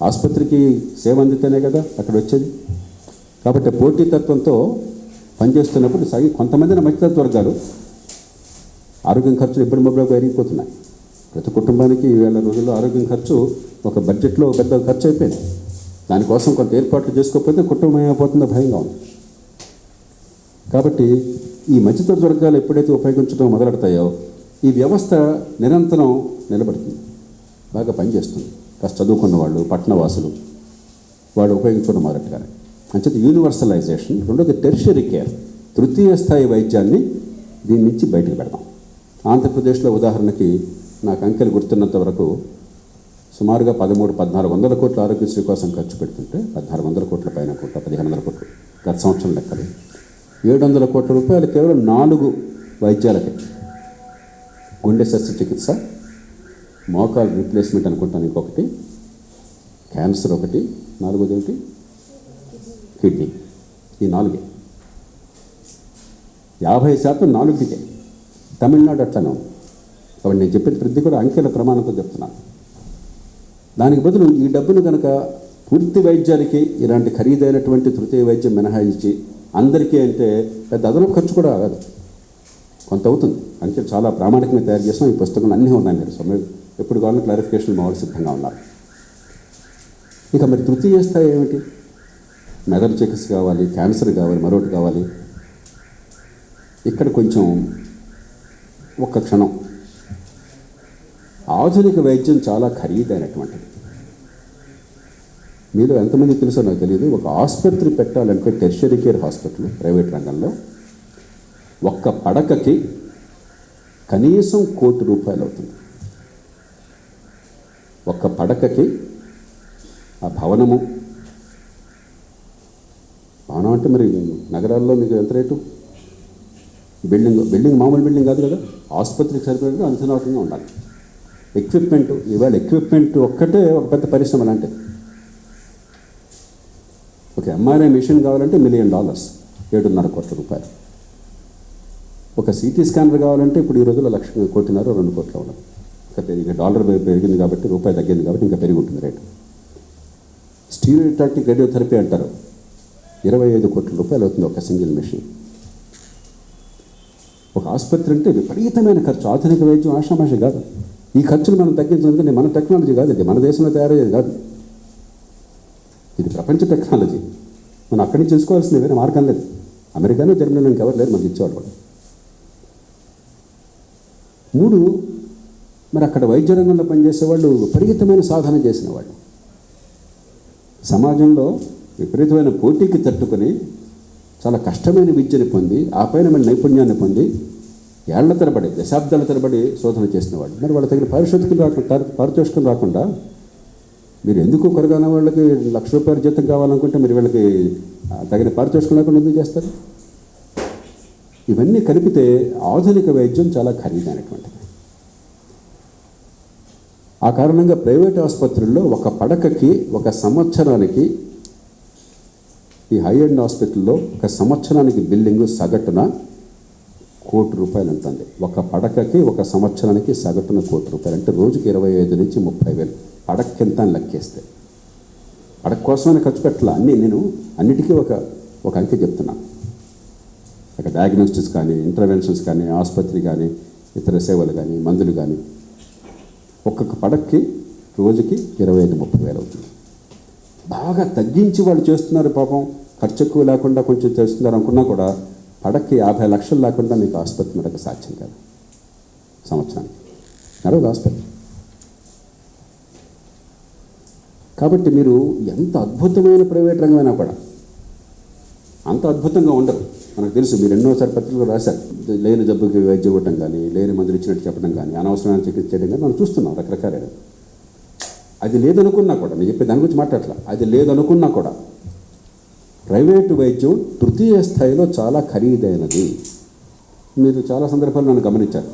ఆసుపత్రికి సేవ అందితేనే కదా అక్కడ వచ్చేది. కాబట్టి పోటీతత్వంతో పనిచేస్తున్నప్పుడు కొంతమంది మధ్యతత్వ వర్గాలు ఆరోగ్యం ఖర్చులు ఎప్పుడు మొబైల్ పెరిగిపోతున్నాయి. ప్రతి కుటుంబానికి ఈవేళ రోజుల్లో ఆరోగ్యం ఖర్చు ఒక బడ్జెట్లో పెద్ద ఖర్చు అయిపోయింది. దానికోసం కొంత ఏర్పాట్లు చేసుకోకపోతే కుటుంబం ఏమైపోతుందో భయంగా ఉంది. కాబట్టి ఈ మధ్యతరగతి వర్గాలు ఎప్పుడైతే ఉపయోగించడం మొదలెడతాయో ఈ వ్యవస్థ నిరంతరం నిలబడుతుంది, బాగా పనిచేస్తుంది. కాస్త చదువుకున్న వాళ్ళు, పట్టణవాసులు వాళ్ళు ఉపయోగించుకోవడం మొదలెట్టారు. అంచేత యూనివర్సలైజేషన్. రెండోది టెర్షరీ కేర్, తృతీయ స్థాయి వైద్యాన్ని దీని నుంచి బయటకు పెడదాం. ఆంధ్రప్రదేశ్లో ఉదాహరణకి నాకు అంకెలు గుర్తున్నంత వరకు సుమారుగా 1300-1400 కోట్ల ఆరోగ్యశ్రీ కోసం ఖర్చు పెడుతుంటే 1400 కోట్ల పైన 1500 కోట్లు గత సంవత్సరం లెక్కలు, 700 కోట్ల రూపాయలు కేవలం 4 వైద్యాలకే. గుండె శస్త్రచికిత్స, మోకాలు రీప్లేస్మెంట్ అనుకుంటాను ఇంకొకటి, క్యాన్సర్ ఒకటి, 4వది ఏంటి, కిడ్నీ. ఈ 4 50% 4కే. తమిళనాడు అట్లనే ఉంది. కాబట్టి నేను చెప్పిన ప్రతి కూడా అంకెల ప్రమాణంతో చెప్తున్నాను. దానికి బదులు ఈ డబ్బును కనుక పూర్తి వైద్యాలకి ఇలాంటి ఖరీదైనటువంటి తృతీయ వైద్యం మినహాయించి అందరికీ అంటే పెద్ద అదనపు ఖర్చు కూడా కాదు, కొంత అవుతుంది. అంటే చాలా ప్రామాణికంగా తయారు చేస్తాం. ఈ పుస్తకంలో అన్నీ ఉన్నాయి, మీరు సమయం ఎప్పుడు కావాలని క్లారిఫికేషన్ మామూలు సిద్ధంగా ఉన్నారు. ఇక మరి తృతీయ స్థాయి ఏమిటి? మెదడు చికిత్స కావాలి, క్యాన్సర్ కావాలి, మరొకటి కావాలి. ఇక్కడ కొంచెం ఒక్క క్షణం, ఆధునిక వైద్యం చాలా ఖరీదైనటువంటిది. మీలో ఎంతమంది తెలుసో నాకు తెలియదు, ఒక ఆసుపత్రి పెట్టాలంటే టెర్షరీ కేర్ హాస్పిటల్ ప్రైవేట్ రంగంలో ఒక్క పడకకి కనీసం ₹1,00,00,000 అవుతుంది. ఒక్క పడకకి ఆ భవనం అంటే మరి నగరాల్లో మీకు ఎంత రేటు? బిల్డింగ్ మామూలు బిల్డింగ్ కాదు కదా, ఆసుపత్రికి సరిపడే అంచనాటంగా ఉండాలి. ఎక్విప్మెంట్, ఇవాళ ఎక్విప్మెంట్ ఒక్కటే ఒక పెద్ద పరిశ్రమ లాంటిది. ఒక ఎంఆర్ఐ మెషిన్ కావాలంటే $1 మిలియన్, 7.5 కోట్ల రూపాయలు. ఒక సిటీ స్కానర్ కావాలంటే ఇప్పుడు ఈ రోజుల్లో 1,00,000 కోటిన్నర 2 కోట్ల ఉన్నది. ఇంకా డాలర్ పెరిగింది కాబట్టి, రూపాయి తగ్గింది కాబట్టి ఇంకా పెరిగి ఉంటుంది రేటు. స్టీరియోటాక్టిక్ రేడియోథెరపీ అంటారు, 25 కోట్ల రూపాయలు అవుతుంది ఒక సింగిల్ మెషిన్. ఒక ఆసుపత్రి అంటే విపరీతమైన ఖర్చు. ఆధునిక వైద్యం ఆషామాషి కాదు. ఈ ఖర్చులు మనం తగ్గించాలంటే మన టెక్నాలజీ కాదు, ఇది మన దేశంలో తయారయ్యేది కాదు. ఇది ప్రపంచ టెక్నాలజీ. మనం అక్కడి నుంచి చూసుకోవాల్సింది వేరే మార్గం లేదు. అమెరికానో జర్మనీలో ఇంకెవరు లేరు మనకి ఇచ్చేవాళ్ళు కూడా. 3, మరి అక్కడ వైద్య రంగంలో పనిచేసేవాళ్ళు విపరీతమైన సాధన చేసిన వాళ్ళు, సమాజంలో విపరీతమైన పోటీకి తట్టుకొని చాలా కష్టమైన విద్యను పొంది ఆ పైన మన నైపుణ్యాన్ని పొంది ఏళ్ల తరబడి దశాబ్దాల తరబడి శోధన చేసిన వాళ్ళు, మరి వాళ్ళ తగిన పారితోషికం రాకుండా మీరు ఎందుకు కొరగాన వాళ్ళకి ₹1,00,000 జీతం కావాలనుకుంటే మీరు వీళ్ళకి తగిన పారితోషికం లేకుండా ఎందుకు చేస్తారు? ఇవన్నీ కలిపితే ఆధునిక వైద్యం చాలా ఖరీదైనటువంటిది. ఆ కారణంగా ప్రైవేట్ ఆసుపత్రుల్లో ఒక పడకకి 1 సంవత్సరానికి, ఈ హై ఎండ్ హాస్పిటల్లో 1 సంవత్సరానికి బిల్లింగ్ సగటున ₹1,00,00,000 ఉంటుంది. ఒక పడకకి 1 సంవత్సరానికి సగటున ₹1,00,00,000 అంటే రోజుకి 25,000 నుంచి 30,000 పడక్కింత అని లెక్కేస్తే. పడక కోసమైనా ఖర్చు పెట్టాల. నేను అన్నిటికీ ఒక అంకె చెప్తున్నా. ఒక డయాగ్నోస్టిక్స్ కానీ, ఇంటర్వెన్షన్స్ కానీ, ఆసుపత్రి కానీ, ఇతర సేవలు కానీ, మందులు కానీ, ఒక్కొక్క పడక్కి రోజుకి 25,000-30,000 అవుతుంది. బాగా తగ్గించి వాళ్ళు చేస్తున్నారు పాపం, ఖర్చు ఎక్కువ లేకుండా కొంచెం చేస్తున్నారు అనుకున్నా కూడా పడక్కి 50 లక్షలు లేకుండా మీకు ఆసుపత్రి నడక సాధ్యం కాదు. సంవత్సరానికి నడవదు ఆసుపత్రి. కాబట్టి మీరు ఎంత అద్భుతమైన ప్రైవేట్ రంగమైనా కూడా అంత అద్భుతంగా ఉండరు. మనకు తెలుసు, మీరు ఎన్నోసారి పత్రికలు రాశారు. లేని జబ్బుకి వైద్యం ఇవ్వటం కానీ, లేని మందులు ఇచ్చినట్టు చెప్పడం కానీ, అనవసరమైన చికిత్స చేయడం కానీ మనం చూస్తున్నాం రకరకాల. అది లేదనుకున్నా కూడా, నేను చెప్పే దాని గురించి మాట్లాడట్లా, అది లేదనుకున్నా కూడా ప్రైవేటు వైద్యం తృతీయ స్థాయిలో చాలా ఖరీదైనది. మీరు చాలా సందర్భాలు నన్ను గమనించారు.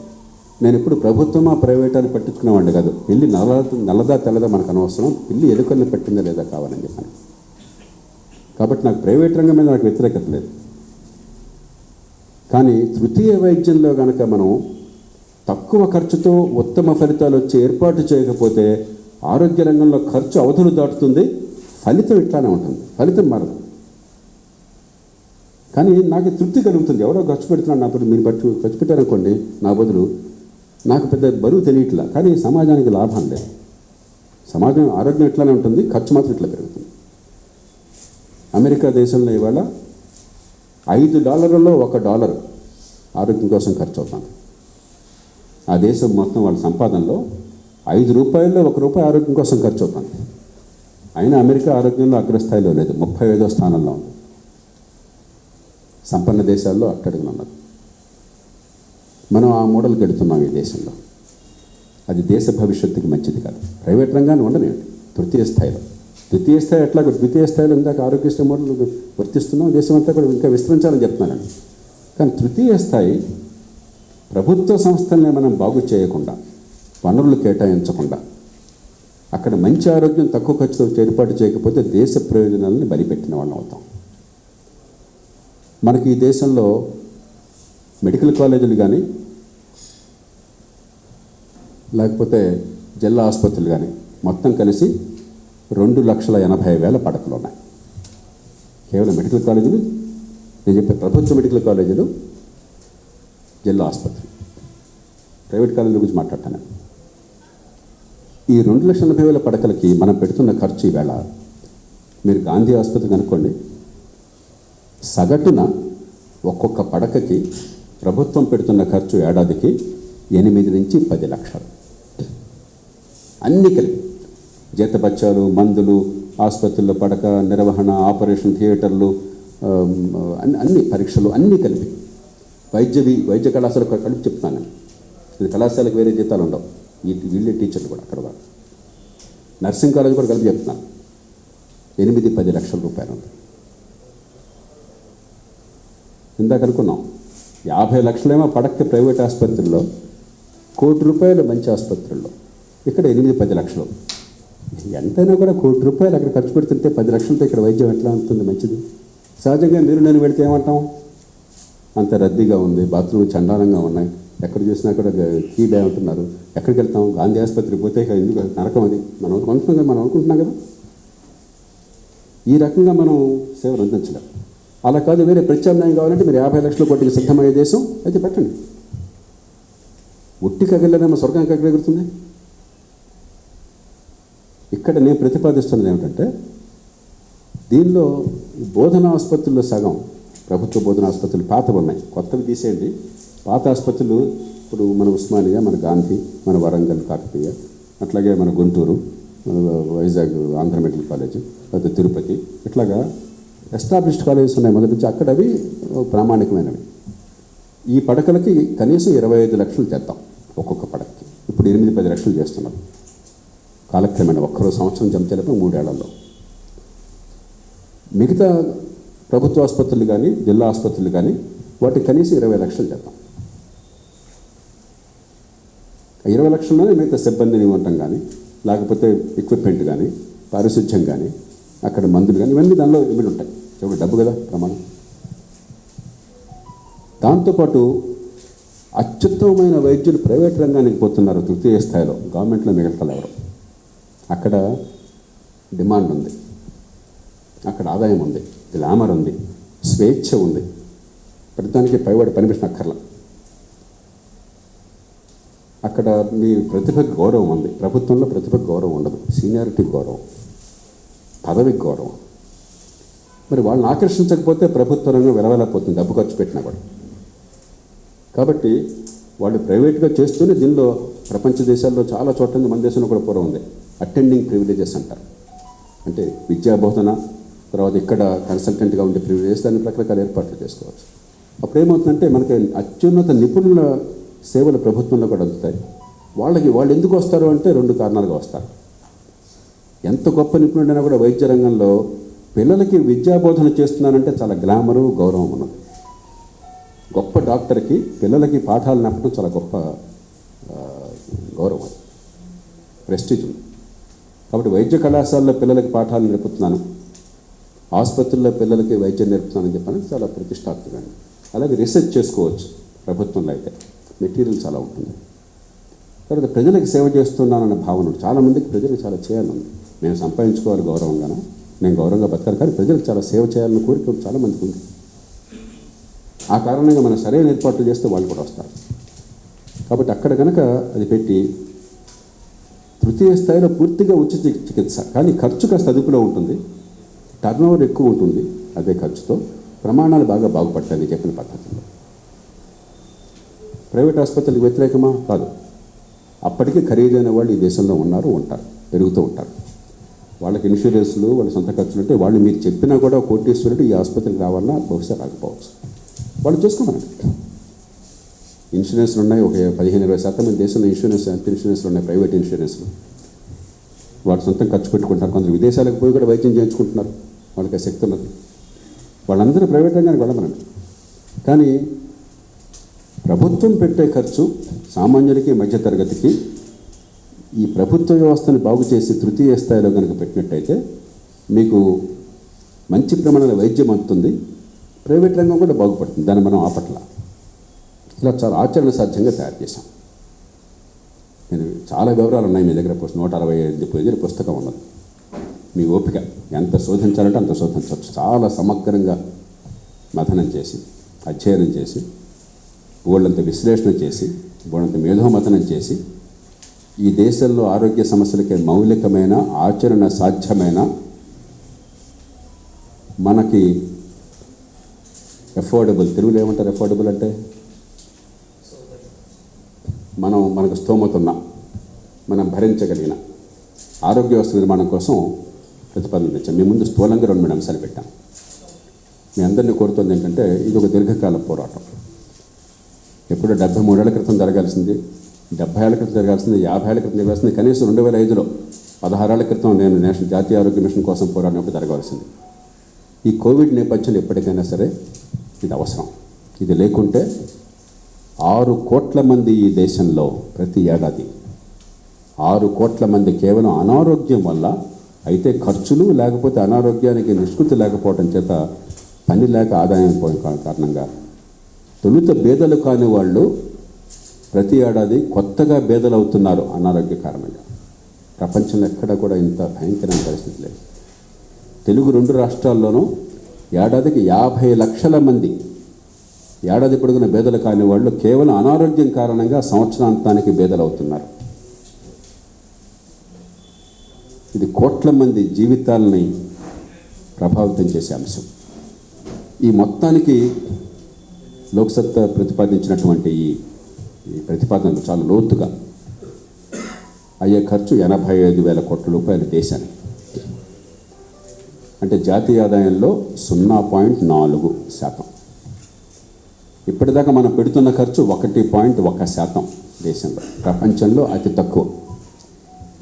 నేను ఇప్పుడు ప్రభుత్వమా ప్రైవేట్ అని పట్టించుకునేవాడిని కాదు. పిల్లి నల్లదా తెల్లదా మనకు అనవసరం, పిల్లి ఎలుకల్ని పట్టిందా లేదా కావాలని చెప్పాను. కాబట్టి నాకు ప్రైవేట్ రంగం మీద నాకు వ్యతిరేకత లేదు. కానీ తృతీయ వైద్యంలో కనుక మనం తక్కువ ఖర్చుతో ఉత్తమ ఫలితాలు వచ్చి ఏర్పాటు చేయకపోతే ఆరోగ్య రంగంలో ఖర్చు అవధులు దాటుతుంది, ఫలితం ఇట్లానే ఉంటుంది, ఫలితం మారదు. కానీ నాకు తృప్తి కలుగుతుంది. ఎవరో ఖర్చు పెడుతున్నాను, నా మీరు ఖర్చు పెట్టారనుకోండి, నా బదులు నాకు పెద్ద బరువు తెలియట్లా, కానీ సమాజానికి లాభం లేదు. సమాజం ఆరోగ్యం ఇట్లానే ఉంటుంది, ఖర్చు మాత్రం ఇట్లా పెరుగుతుంది. అమెరికా దేశంలో ఇవాళ $5లో $1 ఆరోగ్యం కోసం ఖర్చు అవుతుంది. ఆ దేశం మొత్తం వాళ్ళ సంపాదనలో ₹5లో ₹1 ఆరోగ్యం కోసం ఖర్చు అవుతుంది. అయినా అమెరికా ఆరోగ్యంలో అగ్రస్థాయిలో లేదు, 35వ స్థానంలో ఉంది. సంపన్న దేశాల్లో అట్టడుగున ఉన్నది. మనం ఆ మోడల్ గడుతున్నాం ఈ దేశంలో. అది దేశ భవిష్యత్తుకి మంచిది కాదు. ప్రైవేట్ రంగాన్ని ఉండనివ్వండి తృతీయ స్థాయిలో. ద్వితీయ స్థాయి ఎట్లా ద్వితీయ స్థాయిలో ఇందాక ఆరోగ్యశ్రీ మోడల్ వర్తిస్తున్నాం, దేశం అంతా కూడా ఇంకా విస్తరించాలని చెప్తున్నానండి. కానీ తృతీయ స్థాయి ప్రభుత్వ సంస్థల్ని మనం బాగు చేయకుండా, వనరులు కేటాయించకుండా, అక్కడ మంచి ఆరోగ్యం తక్కువ ఖర్చుతో ఏర్పాటు చేయకపోతే దేశ ప్రయోజనాలను బలిపెట్టిన వాళ్ళం అవుతాం. మనకి ఈ దేశంలో మెడికల్ కాలేజీలు కానీ లేకపోతే జిల్లా ఆసుపత్రులు కానీ మొత్తం కలిసి 2,80,000 పడకలు ఉన్నాయి. కేవలం మెడికల్ కాలేజీలు, నేను చెప్పే ప్రభుత్వ మెడికల్ కాలేజీలు, జిల్లా ఆసుపత్రి, ప్రైవేట్ కాలేజీల గురించి మాట్లాడతాను. ఈ 2,80,000 పడకలకి మనం పెడుతున్న ఖర్చు ఈవేళ మీరు గాంధీ ఆసుపత్రి కనుక్కోండి, సగటున ఒక్కొక్క పడకకి ప్రభుత్వం పెడుతున్న ఖర్చు ఏడాదికి 8 నుంచి 10 లక్షలు. అన్నీ కలిపి జీతభత్యాలు, మందులు, ఆసుపత్రుల్లో పడక నిర్వహణ, ఆపరేషన్ థియేటర్లు, అన్ని పరీక్షలు అన్నీ కలిపి, వైద్య కళాశాల కలిపి చెప్తున్నాను. ఇది కళాశాలకు వేరే జీతాలు ఉండవు, వీళ్ళే టీచర్లు కూడా అక్కడ వాళ్ళు. నర్సింగ్ కాలేజ్ కూడా కలిపి చెప్తున్నాను, 8-10 లక్షల రూపాయలు ఉంది. ఇందాక అనుకున్నాం 50 లక్షలేమో పడక ప్రైవేట్ ఆసుపత్రుల్లో, ₹1,00,00,000 మంచి ఆసుపత్రుల్లో, ఇక్కడ 8-10 లక్షలు. ఎంతైనా కూడా ₹1,00,00,000 అక్కడ ఖర్చు పెడుతుంటే 10 లక్షలతో ఇక్కడ వైద్యం ఎట్లా ఉంటుంది మంచిది? సహజంగా మీరు నేను వెళితే ఏమంటాం, అంత రద్దీగా ఉంది, బాత్రూమ్ చండాలంగా ఉన్నాయి, ఎక్కడ చూసినా కూడా కీడే ఉంటున్నారు, ఎక్కడికి వెళ్తాం? గాంధీ ఆసుపత్రికి పోతే ఎందుకు నరకం అది మనం అనుకుంటున్నాం కదా. ఈ రకంగా మనం సేవలు అందించలేం. అలా కాదు, వేరే ప్రత్యామ్నాయం కావాలంటే మీరు 50 లక్షల కోటికి సిద్ధమయ్యే దేశం అయితే పెట్టండి. ఉట్టి కగిలేమో స్వర్గం కగిలెగురుతుంది. ఇక్కడ నేను ప్రతిపాదిస్తున్నది ఏమిటంటే దీనిలో బోధన ఆసుపత్రుల్లో సగం ప్రభుత్వ బోధన ఆసుపత్రులు పాతవి ఉన్నాయి, కొత్తవి తీసేయండి. పాత ఆసుపత్రులు ఇప్పుడు మన ఉస్మానియా, మన గాంధీ, మన వరంగల్ కాకతీయ, అట్లాగే మన గుంటూరు, మన వైజాగ్ ఆంధ్ర మెడికల్ కాలేజ్, లేదా తిరుపతి, ఇట్లాగా ఎస్టాబ్లిష్డ్ కాలేజెస్ ఉన్నాయి మొదటి నుంచి. అక్కడ అవి ప్రామాణికమైనవి. ఈ పడకలకి కనీసం 25 లక్షలు చేద్దాం ఒక్కొక్క పడకకి. ఇప్పుడు 8-10 లక్షలు చేస్తున్నాం కాలక్రమేణా. ఒక్కరో సంవత్సరం జమ చేయలేక 3 ఏళ్లలో. మిగతా ప్రభుత్వ ఆసుపత్రులు కానీ జిల్లా ఆసుపత్రులు కానీ వాటికి కనీసం 20 లక్షలు చేద్దాం. 20 లక్షల్లోనే మిగతా సిబ్బందిని ఇవ్వటం కానీ, లేకపోతే ఎక్విప్మెంట్ కానీ, పారిశుధ్యం కానీ, అక్కడ మందులు కానీ, ఇవన్నీ దానిలో ఇమిడి ఉంటాయి. చూడండి, డబ్బు కదా ప్రమాణం. దాంతోపాటు అత్యుత్తమమైన వైద్యులు ప్రైవేట్ రంగానికి పోతున్నారు తృతీయ స్థాయిలో, గవర్నమెంట్లో మిగతాలు ఎవరు. అక్కడ డిమాండ్ ఉంది, అక్కడ ఆదాయం ఉంది, గ్లామర్ ఉంది, స్వేచ్ఛ ఉంది, ప్రతిదానికి పైవాడి పర్మిషన్ అక్కర్లా. అక్కడ మీ ప్రతిభకు గౌరవం ఉంది. ప్రభుత్వంలో ప్రతిభకు గౌరవం ఉండదు, సీనియారిటీకి గౌరవం, పదవికి గౌరవం. మరి వాళ్ళని ఆకర్షించకపోతే ప్రభుత్వ రంగం వెలవెలపోతుంది, డబ్బు ఖర్చు పెట్టినా కూడా. కాబట్టి వాళ్ళు ప్రైవేట్గా చేస్తూనే దీనిలో ప్రపంచ దేశాల్లో చాలా చోట్ల ఉంది, మన దేశంలో కూడా పూర్వం ఉంది, అటెండింగ్ ప్రివిలేజెస్ అంటారు. అంటే విద్యా బోధన, తర్వాత ఇక్కడ కన్సల్టెంట్గా ఉండే ప్రివిలేజెస్, దాన్ని రకరకాల ఏర్పాట్లు చేసుకోవచ్చు. అప్పుడు ఏమవుతుందంటే మనకి అత్యున్నత నిపుణుల సేవలు ప్రభుత్వంలో కూడా అందుతాయి. వాళ్ళు ఎందుకు వస్తారు అంటే 2 కారణాలుగా వస్తారు. ఎంత గొప్ప నిపుణుడైనా కూడా వైద్య రంగంలో పిల్లలకి విద్యాబోధన చేస్తున్నానంటే చాలా గ్లామరు, గౌరవం ఉన్నది. గొప్ప డాక్టర్కి పిల్లలకి పాఠాలు నేర్పడం చాలా గొప్ప గౌరవం, ప్రెస్టీజ్ ఉంది. కాబట్టి వైద్య కళాశాలలో పిల్లలకి పాఠాలు నేర్పుతున్నాను, ఆసుపత్రుల్లో పిల్లలకి వైద్యం నేర్పుతున్నానని చెప్పాను, చాలా ప్రతిష్టాత్మకంగా. అలాగే రీసెర్చ్ చేసుకోవచ్చు ప్రభుత్వంలో అయితే, మెటీరియల్ చాలా ఉంటుంది. తర్వాత ప్రజలకు సేవ చేస్తున్నానన్న భావన ఉంది. చాలామందికి ప్రజలకు చాలా చేయాలని, నేను సంపాదించుకోవాలి గౌరవంగానే, నేను గౌరవంగా బతకాలి, కానీ ప్రజలకు చాలా సేవ చేయాలని కోరిక చాలామందికి ఉంది. ఆ కారణంగా మనం సరైన ఏర్పాట్లు చేస్తే వాళ్ళు కూడా వస్తారు. కాబట్టి అక్కడ కనుక అది పెట్టి తృతీయ స్థాయిలో పూర్తిగా ఉచిత చికిత్స, కానీ ఖర్చు కాస్త అదుపులో ఉంటుంది, టర్నోవర్ ఎక్కువ ఉంటుంది. అదే ఖర్చుతో ప్రమాణాలు బాగా బాగుపడతాయి చెప్పిన పద్ధతిలో. ప్రైవేట్ ఆసుపత్రులకు వ్యతిరేకమా? కాదు. అప్పటికీ ఖరీదైన వాళ్ళు ఈ దేశంలో ఉన్నారు, ఉంటారు, పెరుగుతూ ఉంటారు. వాళ్ళకి ఇన్సూరెన్స్లు, వాళ్ళ సొంత ఖర్చులు ఉంటే వాళ్ళు మీరు చెప్పినా కూడా కోటీశ్వరుడు ఈ ఆసుపత్రికి రావాలన్నా బహుశా రాకపోవచ్చు. వాళ్ళు చూసుకోమని ఇన్సూరెన్స్లు ఉన్నాయి. ఒక 15-20% మన దేశంలో ఇన్సూరెన్స్లు ఉన్నాయి, ప్రైవేట్ ఇన్సూరెన్స్లు. వాళ్ళు సొంతం ఖర్చు పెట్టుకుంటారు. కొందరు విదేశాలకు పోయి కూడా వైద్యం చేయించుకుంటున్నారు, వాళ్ళకి ఆ శక్తి ఉన్నది. వాళ్ళందరూ ప్రైవేట్ రంగానికి వెళ్ళమనండి. కానీ ప్రభుత్వం పెట్టే ఖర్చు సామాన్యుడికి, మధ్యతరగతికి ఈ ప్రభుత్వ వ్యవస్థను బాగు చేసి తృతీయ స్థాయిలో కనుక పెట్టినట్టయితే మీకు మంచి ప్రమాణాల వైద్యం అందుతుంది, ప్రైవేట్ రంగం కూడా బాగుపడుతుంది. దాన్ని మనం ఆపట్ల. ఇలా చాలా ఆచరణ సాధ్యంగా తయారు చేశాం. నేను చాలా వివరాలు ఉన్నాయి మీ దగ్గర. 165 పేజీల పుస్తకం ఉన్నది. మీ ఓపిక ఎంత శోధించాలంటే అంత శోధించవచ్చు. చాలా సమగ్రంగా మథనం చేసి, అధ్యయనం చేసి, బోళ్ళంత విశ్లేషణ చేసి, బోళ్ళంత మేధోమథనం చేసి, ఈ దేశంలో ఆరోగ్య సమస్యలకి మౌలికమైన, ఆచరణ సాధ్యమైన, మనకి ఎఫోర్డబుల్, తెలుగులో ఏమంటారు ఎఫోర్డబుల్ అంటే మనకు స్తోమత ఉన్న, మనం భరించగలిగిన ఆరోగ్య వ్యవస్థ నిర్మాణం కోసం ప్రతిపాదన తెచ్చాం. మీ ముందు స్థూలంగా 2-3 అంశాలు పెట్టాం. మీ అందరినీ కోరుతుంది ఏంటంటే ఇది ఒక దీర్ఘకాల పోరాటం. ఎప్పుడో 73 ఏళ్ల క్రితం జరగాల్సింది, 70 ఏళ్ల క్రితం జరగాల్సింది, 50 ఏళ్ల క్రితం జరగాల్సింది, కనీసం 2005లో 16 ఏళ్ల క్రితం నేను జాతీయ ఆరోగ్య మిషన్ కోసం పోరాడినప్పుడు జరగాల్సింది. ఈ కోవిడ్ నేపథ్యంలో ఎప్పటికైనా సరే ఇది అవసరం. ఇది లేకుంటే 6 కోట్ల మంది ఈ దేశంలో ప్రతి ఏడాది 6 కోట్ల మంది కేవలం అనారోగ్యం వల్ల, అయితే ఖర్చులు లేకపోతే అనారోగ్యానికి నిష్కృతి లేకపోవడం చేత, పని లేక ఆదాయం పోయిన కారణంగా తొలుత బేదలు కాని వాళ్ళు ప్రతి ఏడాది కొత్తగా బేదలు అవుతున్నారు అనారోగ్య కారణంగా. ప్రపంచంలో ఎక్కడ కూడా ఇంత భయంకరమైన పరిస్థితి లేదు. తెలుగు 2 రాష్ట్రాల్లోనూ ఏడాదికి 50 లక్షల మంది ఏడాది పొడుగున బేదలు కాని వాళ్ళు కేవలం అనారోగ్యం కారణంగా సంవత్సరాంతానికి బేదలు అవుతున్నారు. ఇది కోట్ల మంది జీవితాలని ప్రభావితం చేసే అంశం. ఈ మొత్తానికి లోక్సత్తా ప్రతిపాదించినటువంటి ఈ ప్రతిపాదనలు చాలా లోతుగా అయ్యే ఖర్చు 85,000 కోట్ల రూపాయలు దేశానికి. అంటే జాతీయ ఆదాయంలో 0.4%. ఇప్పటిదాకా మనం పెడుతున్న ఖర్చు 1.1% దేశంలో, ప్రపంచంలో అతి తక్కువ.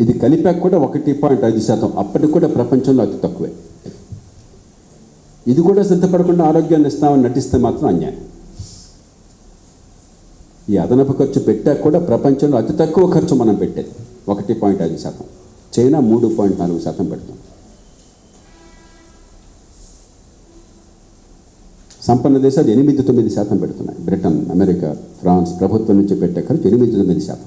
ఇది కలిపాక కూడా 1.5%, అప్పటికి కూడా ప్రపంచంలో అతి తక్కువే. ఇది కూడా సిద్ధపడకుండా ఆరోగ్యాన్ని ఇస్తామని నటిస్తే మాత్రం అన్యాయం. ఈ అదనపు ఖర్చు పెట్టాక కూడా ప్రపంచంలో అతి తక్కువ ఖర్చు మనం పెట్టేది 1.5%. చైనా 3.4% పెడుతుంది. సంపన్న దేశాలు 8-9% పెడుతున్నాయి. బ్రిటన్, అమెరికా, ఫ్రాన్స్ ప్రభుత్వం నుంచి పెట్టే ఖర్చు 8-9%.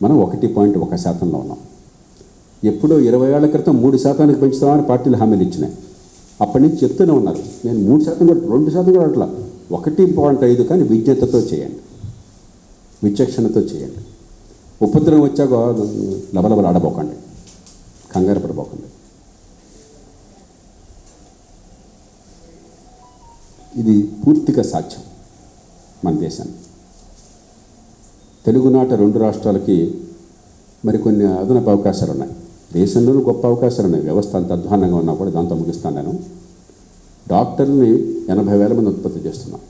మనం 1.1%లో ఉన్నాం. ఎప్పుడో 20 ఏళ్ల క్రితం 3% పెంచుతామని పార్టీలు హామీలు ఇచ్చినాయి. అప్పటి నుంచి చెప్తూనే ఉన్నారు, నేను 3% కూడా 2% కూడా అట్లా 1.5, కానీ విజ్ఞతతో చేయండి, విచక్షణతో చేయండి. ఉపద్రవం వచ్చాక లబలబలు ఆడబోకండి, కంగారు పడబోకండి. ఇది పూర్తిగా సాధ్యం మన దేశానికి. తెలుగునాట 2 రాష్ట్రాలకి మరికొన్ని అదనపు అవకాశాలు ఉన్నాయి. దేశంలోనూ గొప్ప అవకాశాలు ఉన్నాయి. వ్యవస్థ అంత అధ్వానంగా ఉన్నా కూడా దాంతో ముగిస్తాను నేను. డాక్టర్ని 80,000 మంది ఉత్పత్తి చేస్తున్నాం.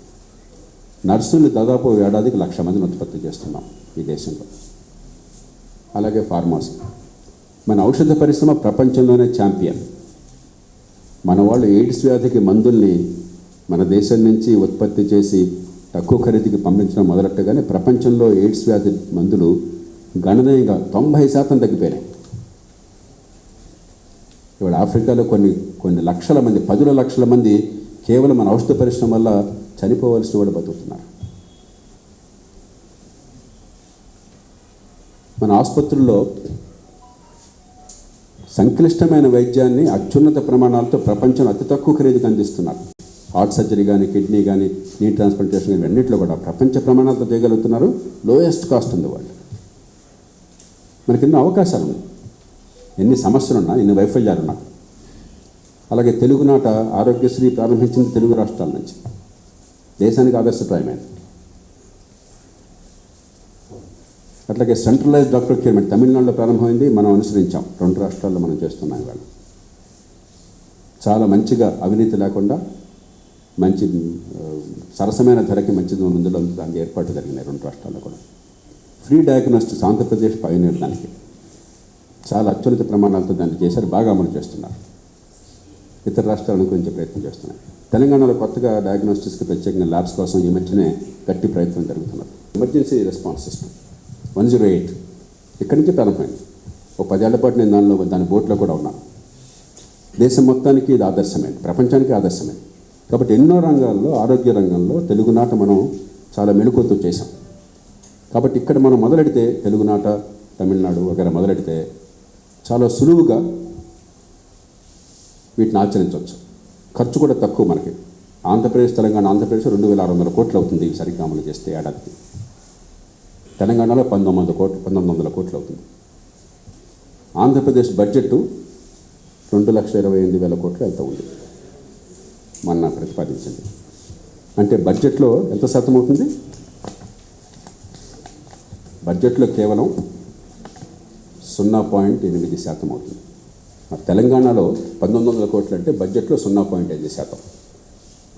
నర్సుల్ని దాదాపు ఏడాదికి 1,00,000 మందిని ఉత్పత్తి చేస్తున్నాం ఈ దేశంలో. అలాగే ఫార్మసీ, మన ఔషధ పరిశ్రమ ప్రపంచంలోనే ఛాంపియన్. మన వాళ్ళు ఎయిడ్స్ వ్యాధికి మందుల్ని మన దేశం నుంచి ఉత్పత్తి చేసి తక్కువ ఖరీదుకి పంపించడం మొదలెట్టగానే ప్రపంచంలో ఎయిడ్స్ వ్యాధి మందులు గణనీయంగా 90% తగ్గిపోయాయి. ఇవాళ ఆఫ్రికాలో కొన్ని లక్షల మంది, 10 లక్షల మంది కేవలం మన ఔషధ పరిశ్రమ వల్ల చనిపోవలసిన వాళ్ళు బతుకుతున్నారు. మన ఆసుపత్రుల్లో సంక్లిష్టమైన వైద్యాన్ని అత్యున్నత ప్రమాణాలతో ప్రపంచం అతి తక్కువ ఖరీదుకి అందిస్తున్నారు. హార్ట్ సర్జరీ కానీ, కిడ్నీ కానీ, నీ ట్రాన్స్ప్లాంటేషన్ కానీ, అన్నింటిలో కూడా ప్రపంచ ప్రమాణాలతో చేయగలుగుతున్నారు. లోయెస్ట్ కాస్ట్ ఉంది వాళ్ళు. మనకి ఎన్నో అవకాశాలు ఉన్నాయి. ఎన్ని సమస్యలున్నా, ఎన్ని వైఫల్యాలున్నా. అలాగే తెలుగునాట ఆరోగ్యశ్రీ ప్రారంభించింది తెలుగు రాష్ట్రాల నుంచి. దేశానికి ఆదర్శప్రాయమైంది. అట్లాగే సెంట్రలైజ్డ్ డాక్టర్ ప్రొక్యూర్మెంట్ తమిళనాడులో ప్రారంభమైంది, మనం అనుసరించాం. 2 రాష్ట్రాల్లో మనం చేస్తున్నాం. ఇవాళ చాలా మంచిగా, అవినీతి లేకుండా మంచి సరసమైన ధరకి మంచి మందులు దానికి ఏర్పాటు జరిగినాయి 2 రాష్ట్రాల్లో కూడా. ఫ్రీ డయాగ్నోస్టిక్స్ ఆంధ్రప్రదేశ్ పైన దానికి చాలా అత్యున్నత ప్రమాణాలతో దాన్ని చేశారు, బాగా అమలు చేస్తున్నారు. ఇతర రాష్ట్రాలు అనుకరించే ప్రయత్నం చేస్తున్నాయి. తెలంగాణలో కొత్తగా డయాగ్నోస్టిక్స్కి ప్రత్యేకంగా ల్యాబ్స్ కోసం ఈ మధ్యనే గట్టి ప్రయత్నం జరుగుతున్నారు. ఎమర్జెన్సీ రెస్పాన్స్ సిస్టమ్ 108 ఇక్కడి నుంచి ప్రారంభమైంది. 10 ఏళ్ల పాటు నేను దాని బోట్లో కూడా ఉన్నాను. దేశం మొత్తానికి ఇది ఆదర్శమైంది, ప్రపంచానికి ఆదర్శమైంది. కాబట్టి ఎన్నో రంగాల్లో, ఆరోగ్య రంగంలో తెలుగునాట మనం చాలా మెళుకువతో చేశాం. కాబట్టి ఇక్కడ మనం మొదలెడితే, తెలుగునాట, తమిళనాడు వగైరా మొదలెడితే చాలా సులువుగా వీటిని ఆచరించవచ్చు. ఖర్చు కూడా తక్కువ మనకి. ఆంధ్రప్రదేశ్, తెలంగాణ, ఆంధ్రప్రదేశ్ 2,600 కోట్లు అవుతుంది సరిగ్గా అమలు చేస్తే ఏడాదికి. తెలంగాణలో 1,900 కోట్లు అవుతుంది. ఆంధ్రప్రదేశ్ బడ్జెట్ 2,28,000 కోట్లు ఎంత ఉంది మొన్న ప్రతిపాదించింది. అంటే బడ్జెట్లో ఎంత శాతం అవుతుంది? బడ్జెట్లో కేవలం 0.8% అవుతుంది. తెలంగాణలో 1,900 కోట్లు అంటే బడ్జెట్లో 0.5%.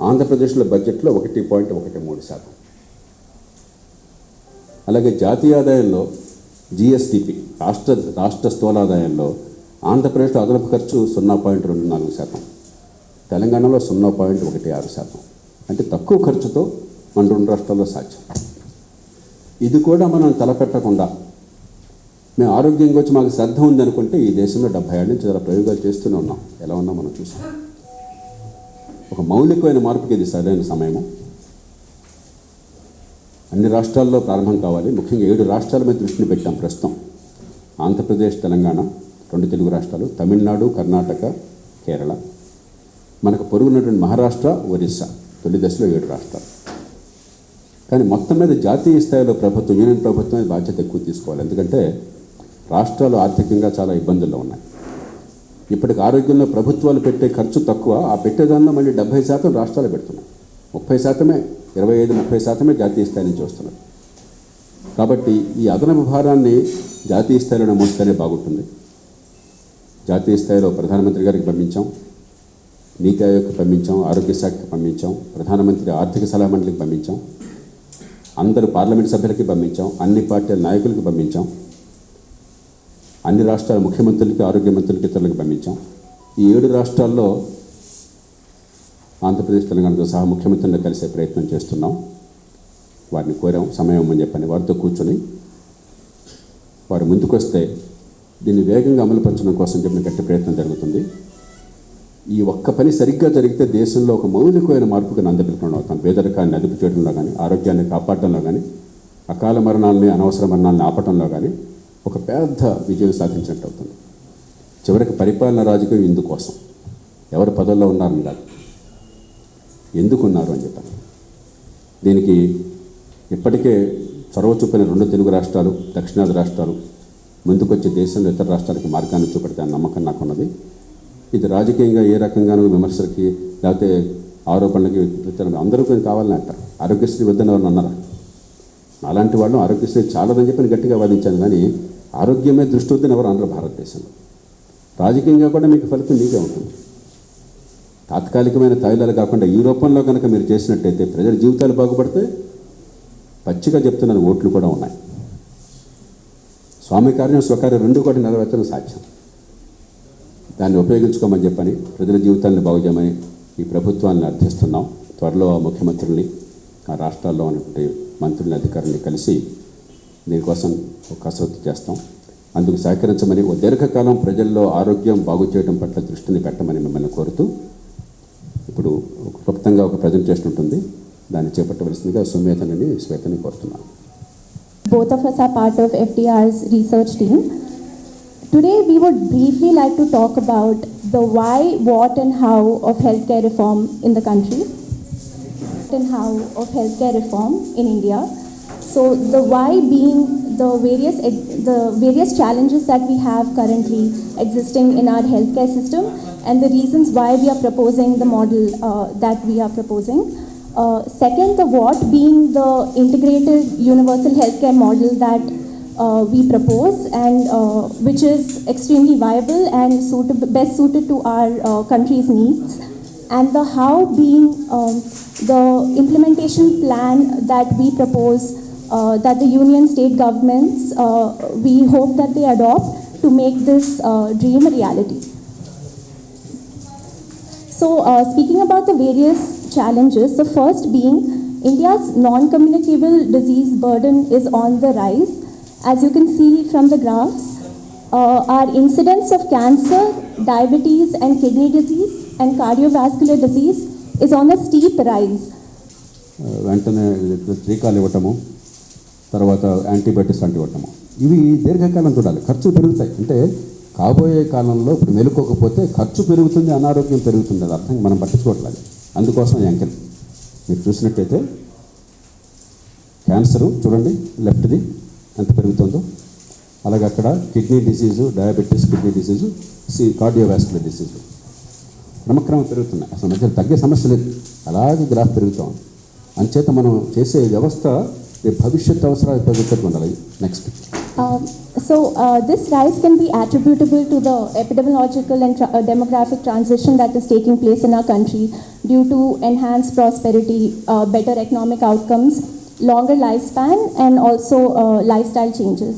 ఆంధ్రప్రదేశ్లో బడ్జెట్లో 1.13%. అలాగే జాతీయ ఆదాయంలో జిఎస్టిపి, రాష్ట్ర స్థూలాదాయంలో ఆంధ్రప్రదేశ్లో అదనపు ఖర్చు 0.24%, తెలంగాణలో 0.16%. అంటే తక్కువ ఖర్చుతో మన 2 రాష్ట్రాల్లో సాధ్యం. ఇది కూడా మనం తలపెట్టకుండా మేము ఆరోగ్యంగా వచ్చి మాకు శ్రద్ధ ఉందనుకుంటే ఈ దేశంలో 70 ఏళ్ళ నుంచి చాలా ప్రయోగాలు చేస్తూనే ఉన్నాం. ఎలా ఉన్నా మనం చూసాం. ఒక మౌలికమైన మార్పుకి ఇది సరైన సమయము. అన్ని రాష్ట్రాల్లో ప్రారంభం కావాలి. ముఖ్యంగా 7 రాష్ట్రాల మీద దృష్టిని పెట్టాం ప్రస్తుతం. ఆంధ్రప్రదేశ్, తెలంగాణ 2 తెలుగు రాష్ట్రాలు, తమిళనాడు, కర్ణాటక, కేరళ, మనకు పొరుగున్నటువంటి మహారాష్ట్ర, ఒరిస్సా, తొలి దశలో 7 రాష్ట్రాలు. కానీ మొత్తం మీద జాతీయ స్థాయిలో ప్రభుత్వం, యూనియన్ ప్రభుత్వం బాధ్యత ఎక్కువ తీసుకోవాలి. ఎందుకంటే రాష్ట్రాలు ఆర్థికంగా చాలా ఇబ్బందుల్లో ఉన్నాయి. ఇప్పటికి ఆరోగ్యంలో ప్రభుత్వాలు పెట్టే ఖర్చు తక్కువ, ఆ పెట్టేదానిలో మళ్ళీ 70% రాష్ట్రాలు పెడుతున్నాయి. 30%, 25-30% జాతీయ స్థాయి నుంచి వస్తున్నారు. కాబట్టి ఈ అదనపు భారాన్ని జాతీయ స్థాయిలో మోస్తేనే బాగుంటుంది. జాతీయ స్థాయిలో ప్రధానమంత్రి గారికి పంపించాం, నీతి ఆయోగ్కి పంపించాం, ఆరోగ్య శాఖకి పంపించాం, ప్రధానమంత్రి ఆర్థిక సలహా మండలికి పంపించాం, అందరూ పార్లమెంట్ సభ్యులకి పంపించాం, అన్ని పార్టీల నాయకులకి పంపించాం, అన్ని రాష్ట్రాల ముఖ్యమంత్రులకి, ఆరోగ్య మంత్రులకి, ఇతరులకు పంపించాం. ఈ 7 రాష్ట్రాల్లో ఆంధ్రప్రదేశ్, తెలంగాణతో సహా ముఖ్యమంత్రులను కలిసే ప్రయత్నం చేస్తున్నాం. వారిని కోరాం సమయం అని చెప్పని, వారితో కూర్చొని వారు ముందుకొస్తే దీన్ని వేగంగా అమలుపరచడం కోసం చెప్పిన గట్టి ప్రయత్నం జరుగుతుంది. ఈ ఒక్క పని సరిగ్గా జరిగితే దేశంలో ఒక మౌలికమైన మార్పుకు నందపిలుపులను అవుతాం. పేదరికాన్ని అదుపు చేయడంలో కానీ, ఆరోగ్యాన్ని కాపాడడంలో కానీ, అకాల మరణాలని, అనవసర మరణాలను ఆపటంలో కానీ ఒక పెద్ద విజయం సాధించినట్టు అవుతుంది. చివరికి పరిపాలన రాజకీయం ఇందుకోసం, ఎవరు పదవుల్లో ఉన్నారని కాదు, ఎందుకున్నారు అని చెప్పాను. దీనికి ఇప్పటికే చొరవ చూపిన 2 తెలుగు రాష్ట్రాలు, దక్షిణాది రాష్ట్రాలు ముందుకొచ్చి దేశంలో ఇతర రాష్ట్రాలకు మార్గాన్ని చూపెడితే అన్న నమ్మకం నాకున్నది. ఇది రాజకీయంగా ఏ రకంగానూ విమర్శలకి లేకపోతే ఆరోపణలకి అందరూ కొంచెం కావాలని అంటారు. ఆరోగ్యశ్రీ వద్దని ఎవరిని అన్నారా? అలాంటి వాళ్ళు ఆరోగ్యశ్రీ చాలదని చెప్పి గట్టిగా వాదించాను, కానీ ఆరోగ్యమే దృష్టి వద్దని ఎవరు అనరు భారతదేశంలో. రాజకీయంగా కూడా మీకు ఫలితం మీకే ఉంటుంది. తాత్కాలికమైన తాయిలాలు కాకుండా ఈ రూపంలో కనుక మీరు చేసినట్టయితే ప్రజల జీవితాలు బాగుపడితే, పచ్చిగా చెప్తున్నాను, ఓట్లు కూడా ఉన్నాయి. స్వామి కార్యం స్వకార్యం 2 కూడా నెరవేర్చడం సాధ్యం. దాన్ని ఉపయోగించుకోమని చెప్పని, ప్రజల జీవితాలను బాగు చేయమని ఈ ప్రభుత్వాన్ని అర్థిస్తున్నాం. త్వరలో ఆ ముఖ్యమంత్రుల్ని, ఆ రాష్ట్రాల్లో ఉన్నటువంటి మంత్రుల్ని, అధికారుల్ని కలిసి దీనికోసం ఒక కసరత్తు చేస్తాం. అందుకు సహకరించమని, ఓ దీర్ఘకాలం ప్రజల్లో ఆరోగ్యం బాగు చేయడం పట్ల దృష్టిని పెట్టమని మిమ్మల్ని కోరుతూ, ఇప్పుడు క్లుప్తంగా ఒక ప్రజెంటేషన్ ఉంటుంది, దాన్ని చేపట్టవలసిందిగా సుమేతని, శ్వేతని కోరుతున్నాను. Both of us are part of FDR's research team. Today we would briefly like to talk about the why, what and how of healthcare reform in the country and how of healthcare reform in India. So the why being the various challenges that we have currently existing in our healthcare system and the reasons why we are proposing the model that we are proposing. Second, the what being the integrated universal healthcare model that we propose and which is extremely viable and best suited to our country's needs. And the how being the implementation plan that we propose that the union state governments, we hope that they adopt to make this dream a reality. So speaking about the various challenges, the first being India's non-communicable disease burden is on the rise. As you can see from the graphs, our incidence of cancer, diabetes and kidney disease and cardiovascular disease is on a steep rise. వెంటనే టీకాలు ఇవ్వటము, తర్వాత antibiotics లాంటివి ఇవ్వటము, ఇవి దీర్ఘకాలం చూడాలి. ఖర్చు పెరుగుతాయి. అంటే కాబోయే కాలంలో ఇప్పుడు మెలుకోకపోతే ఖర్చు పెరుగుతుంది, అనారోగ్యం పెరుగుతుంది. అది అర్థం మనం పట్టించుకోవట్లేదు. అందుకోసం యాంకిల్ మీరు చూసినట్టయితే క్యాన్సరు చూడండి, లెఫ్ట్ది ఎంత పెరుగుతుందో, అలాగే అక్కడ kidney disease, diabetes, kidney disease, cardiovascular disease క్రమక్రమం పెరుగుతున్నాయి. అసలు మధ్య తగ్గే సమస్య లేదు, అలాగే గ్రాఫ్ పెరుగుతాం. అంచేత మనం చేసే వ్యవస్థ భవిష్యత్ అవసరాలు పెరుగుతూ ఉండాలి. Next. This rise can be attributable to the epidemiological and demographic transition that is taking place in our country due to enhanced prosperity, better economic outcomes, longer lifespan, and also lifestyle changes.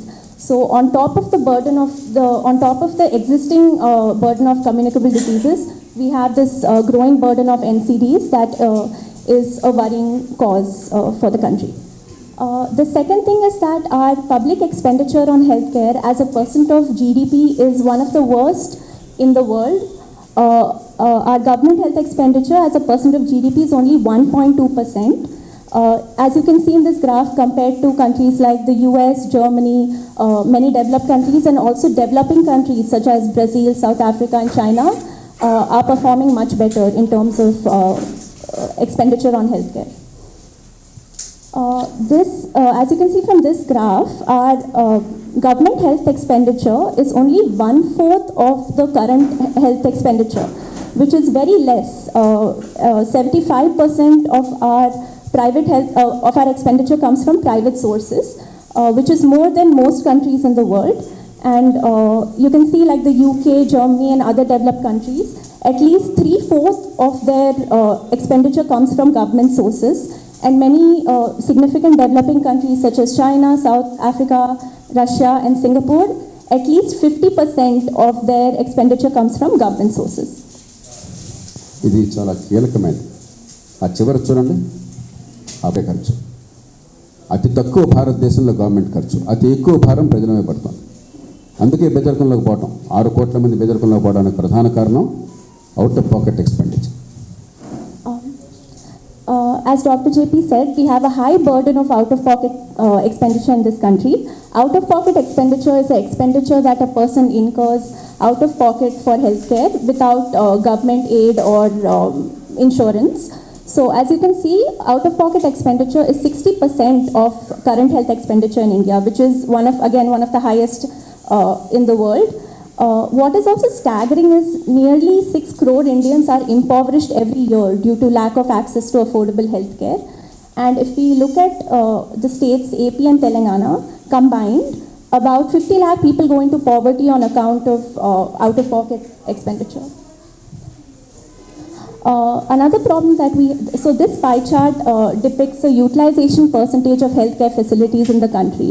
So on top of the existing burden of communicable diseases, we have this growing burden of NCDs that is a worrying cause for the country. The second thing is that our public expenditure on healthcare as a percent of GDP is one of the worst in the world. Our government health expenditure as a percent of GDP is only 1.2%. As you can see in this graph, compared to countries like the US, Germany, many developed countries and also developing countries such as Brazil, South Africa and China are performing much better in terms of expenditure on healthcare. As you can see from this graph, our government health expenditure is only 1/4 of the current health expenditure, which is very less. 75% of our private health of our expenditure comes from private sources, which is more than most countries in the world. And you can see, like the UK, Germany, and other developed countries, at least 3/4 of their expenditure comes from government sources. And many significant developing countries such as China, South Africa, Russia, and Singapore, at least 50% of their expenditure comes from government sources. ఇది చాలా కీలకమైనది. ఆ చివరి చూడండి, అదే ఖర్చు. అతి తక్కువ భారతదేశంలో గవర్నమెంట్ ఖర్చు, అతి ఎక్కువ భారం ప్రజల మీద పడుతుంది. అందుకే బెదరకంలోకి పోవటం, 6 కోట్ల మంది బెదరకంలోకి పోవడానికి ప్రధాన కారణం out of pocket expenditure. As Dr. JP said, we have a high burden of out-of-pocket expenditure in this country. Out-of-pocket expenditure is an expenditure that a person incurs out of pocket for healthcare without government aid or insurance. So as you can see, out-of-pocket expenditure is 60% of current health expenditure in India, which is one of the highest in the world. What is also staggering is nearly 6 crore Indians are impoverished every year due to lack of access to affordable healthcare. And if we look at the states AP and Telangana combined, about 50 lakh people go into poverty on account of out-of-pocket expenditure. Another problem that so this pie chart depicts the utilization percentage of healthcare facilities in the country.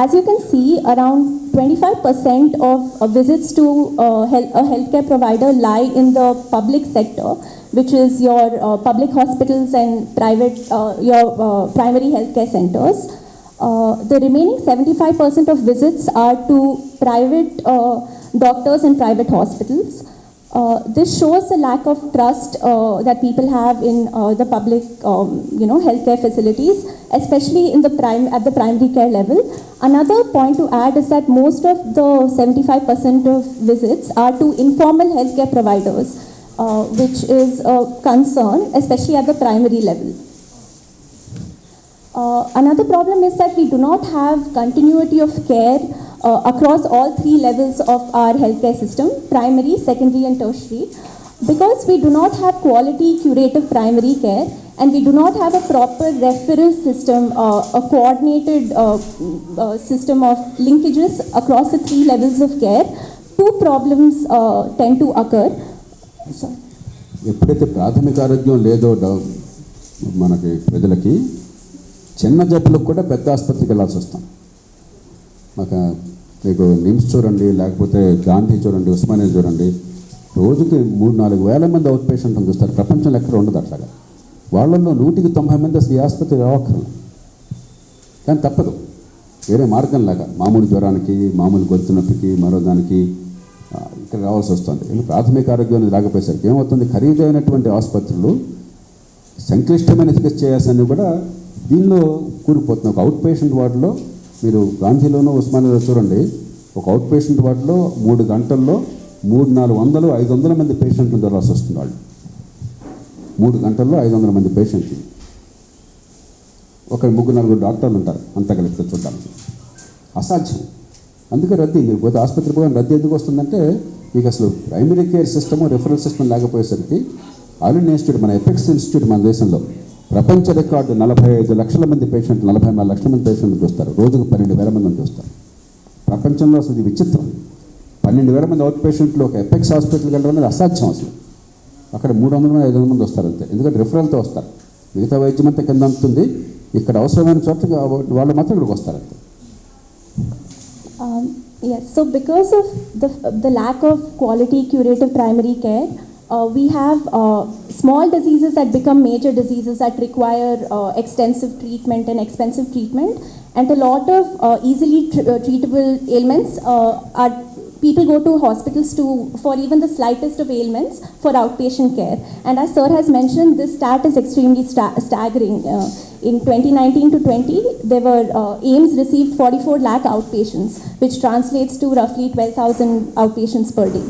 As you can see, around 25% of visits to a healthcare provider lie in the public sector, which is your public hospitals and your primary healthcare centers. The remaining 75% of visits are to private doctors and private hospitals. This shows the lack of trust that people have in the public, healthcare facilities, especially at the primary care level. Another point to add is that most of the 75% of visits are to informal healthcare providers, which is a concern, especially at the primary level. Another problem is that we do not have continuity of care across all 3 levels of our healthcare system: primary, secondary, and tertiary. Because we do not have quality curative primary care, and we do not have a proper referral system, a coordinated system of linkages across the 3 levels of care, 2 problems tend to occur. ఎప్పుడైతే ప్రాథమిక ఆరోగ్యం లేదో మనకి ప్రజలకి, చిన్న జబ్బులకు కూడా పెద్ద ఆసుపత్రికి వెళ్ళాల్సి వస్తాం. మీకు నిమ్స్ చూడండి, లేకపోతే గాంధీ చూడండి, ఉస్మానియా చూడండి, రోజుకి 3-4 వేల మంది అవుట్ పేషెంట్ని చూస్తారు. ప్రపంచంలో ఎక్కడ ఉండదు అట్లాగా. వాళ్ళల్లో 190 మంది అసలు ఈ ఆసుపత్రి రావక్కర్లేదు. కానీ తప్పదు, వేరే మార్గంలాగా మామూలు జ్వరానికి, మామూలు గొంతు నొప్పికి, మరో దానికి ఇక్కడ రావాల్సి వస్తుంది. ప్రాథమిక ఆరోగ్యం రాకపోయేసరికి ఏమవుతుంది, ఖరీదైనటువంటి ఆసుపత్రులు సంక్లిష్టమైన చికిత్స చేయాల్సినవి కూడా దీనిలో కూలిపోతున్నాయి. ఒక అవుట్ పేషెంట్ వార్డులో మీరు గాంధీలోనూ ఉస్మానియాలో చూడండి, ఒక అవుట్ పేషెంట్ వార్డులో 3 గంటల్లో 300-400, 500 మంది పేషెంట్లు దొరాల్సి వస్తుంది. వాళ్ళు 3 గంటల్లో 500 మంది పేషెంట్లు, ఒక 3-4 డాక్టర్లు ఉంటారు అంతా కలిపి చూడడానికి. అసాధ్యం. అందుకే రద్దీ. మీరు పోతే ఆసుపత్రి పోయిన రద్దీ ఎందుకు వస్తుందంటే, మీకు అసలు primary care system, referral system లేకపోయేసరికి ఆల్ ఇండియా ఇన్స్టిట్యూట్, మన ఎపెక్స్ ఇన్స్టిట్యూట్ మన దేశంలో ప్రపంచ రికార్డు 45 లక్షల మంది పేషెంట్లు, 44 లక్షల మంది పేషెంట్లు చూస్తారు. రోజుకు 12,000 మందిని చూస్తారు. ప్రపంచంలో అసలు ఇది విచిత్రం. 12,000 మంది అవుట్ పేషెంట్లు ఒక ఎపెక్స్ హాస్పిటల్కి వెళ్ళడం అనేది అసాధ్యం అసలు. అక్కడ 300 మంది 500 మంది వస్తారు అంతే. ఎందుకంటే రిఫరల్తో వస్తారు. మిగతా వైద్యం అంతా కింద అందుతుంది. ఇక్కడ అవసరమైన చోట్ల వాళ్ళు మాత్రం ఇక్కడికి వస్తారు అంతే. Yes, so because of the lack of quality curative primary care, we have small diseases that become major diseases that require extensive treatment and expensive treatment, and a lot of easily treatable ailments are people go to hospitals for even the slightest of ailments for outpatient care. And as sir has mentioned, this stat is extremely staggering. In 2019 to 20, there were AIIMS received 44 lakh outpatients, which translates to roughly 12,000 outpatients per day.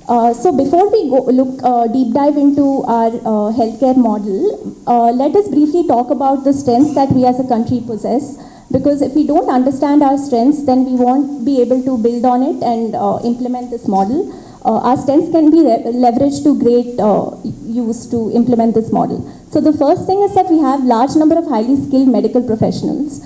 So before we deep dive into our healthcare model, let us briefly talk about the strengths that we as a country possess. Because if we don't understand our strengths, then we won't be able to build on it and implement this model. Our strengths can be leveraged to great use to implement this model. So the first thing is that we have large number of highly skilled medical professionals.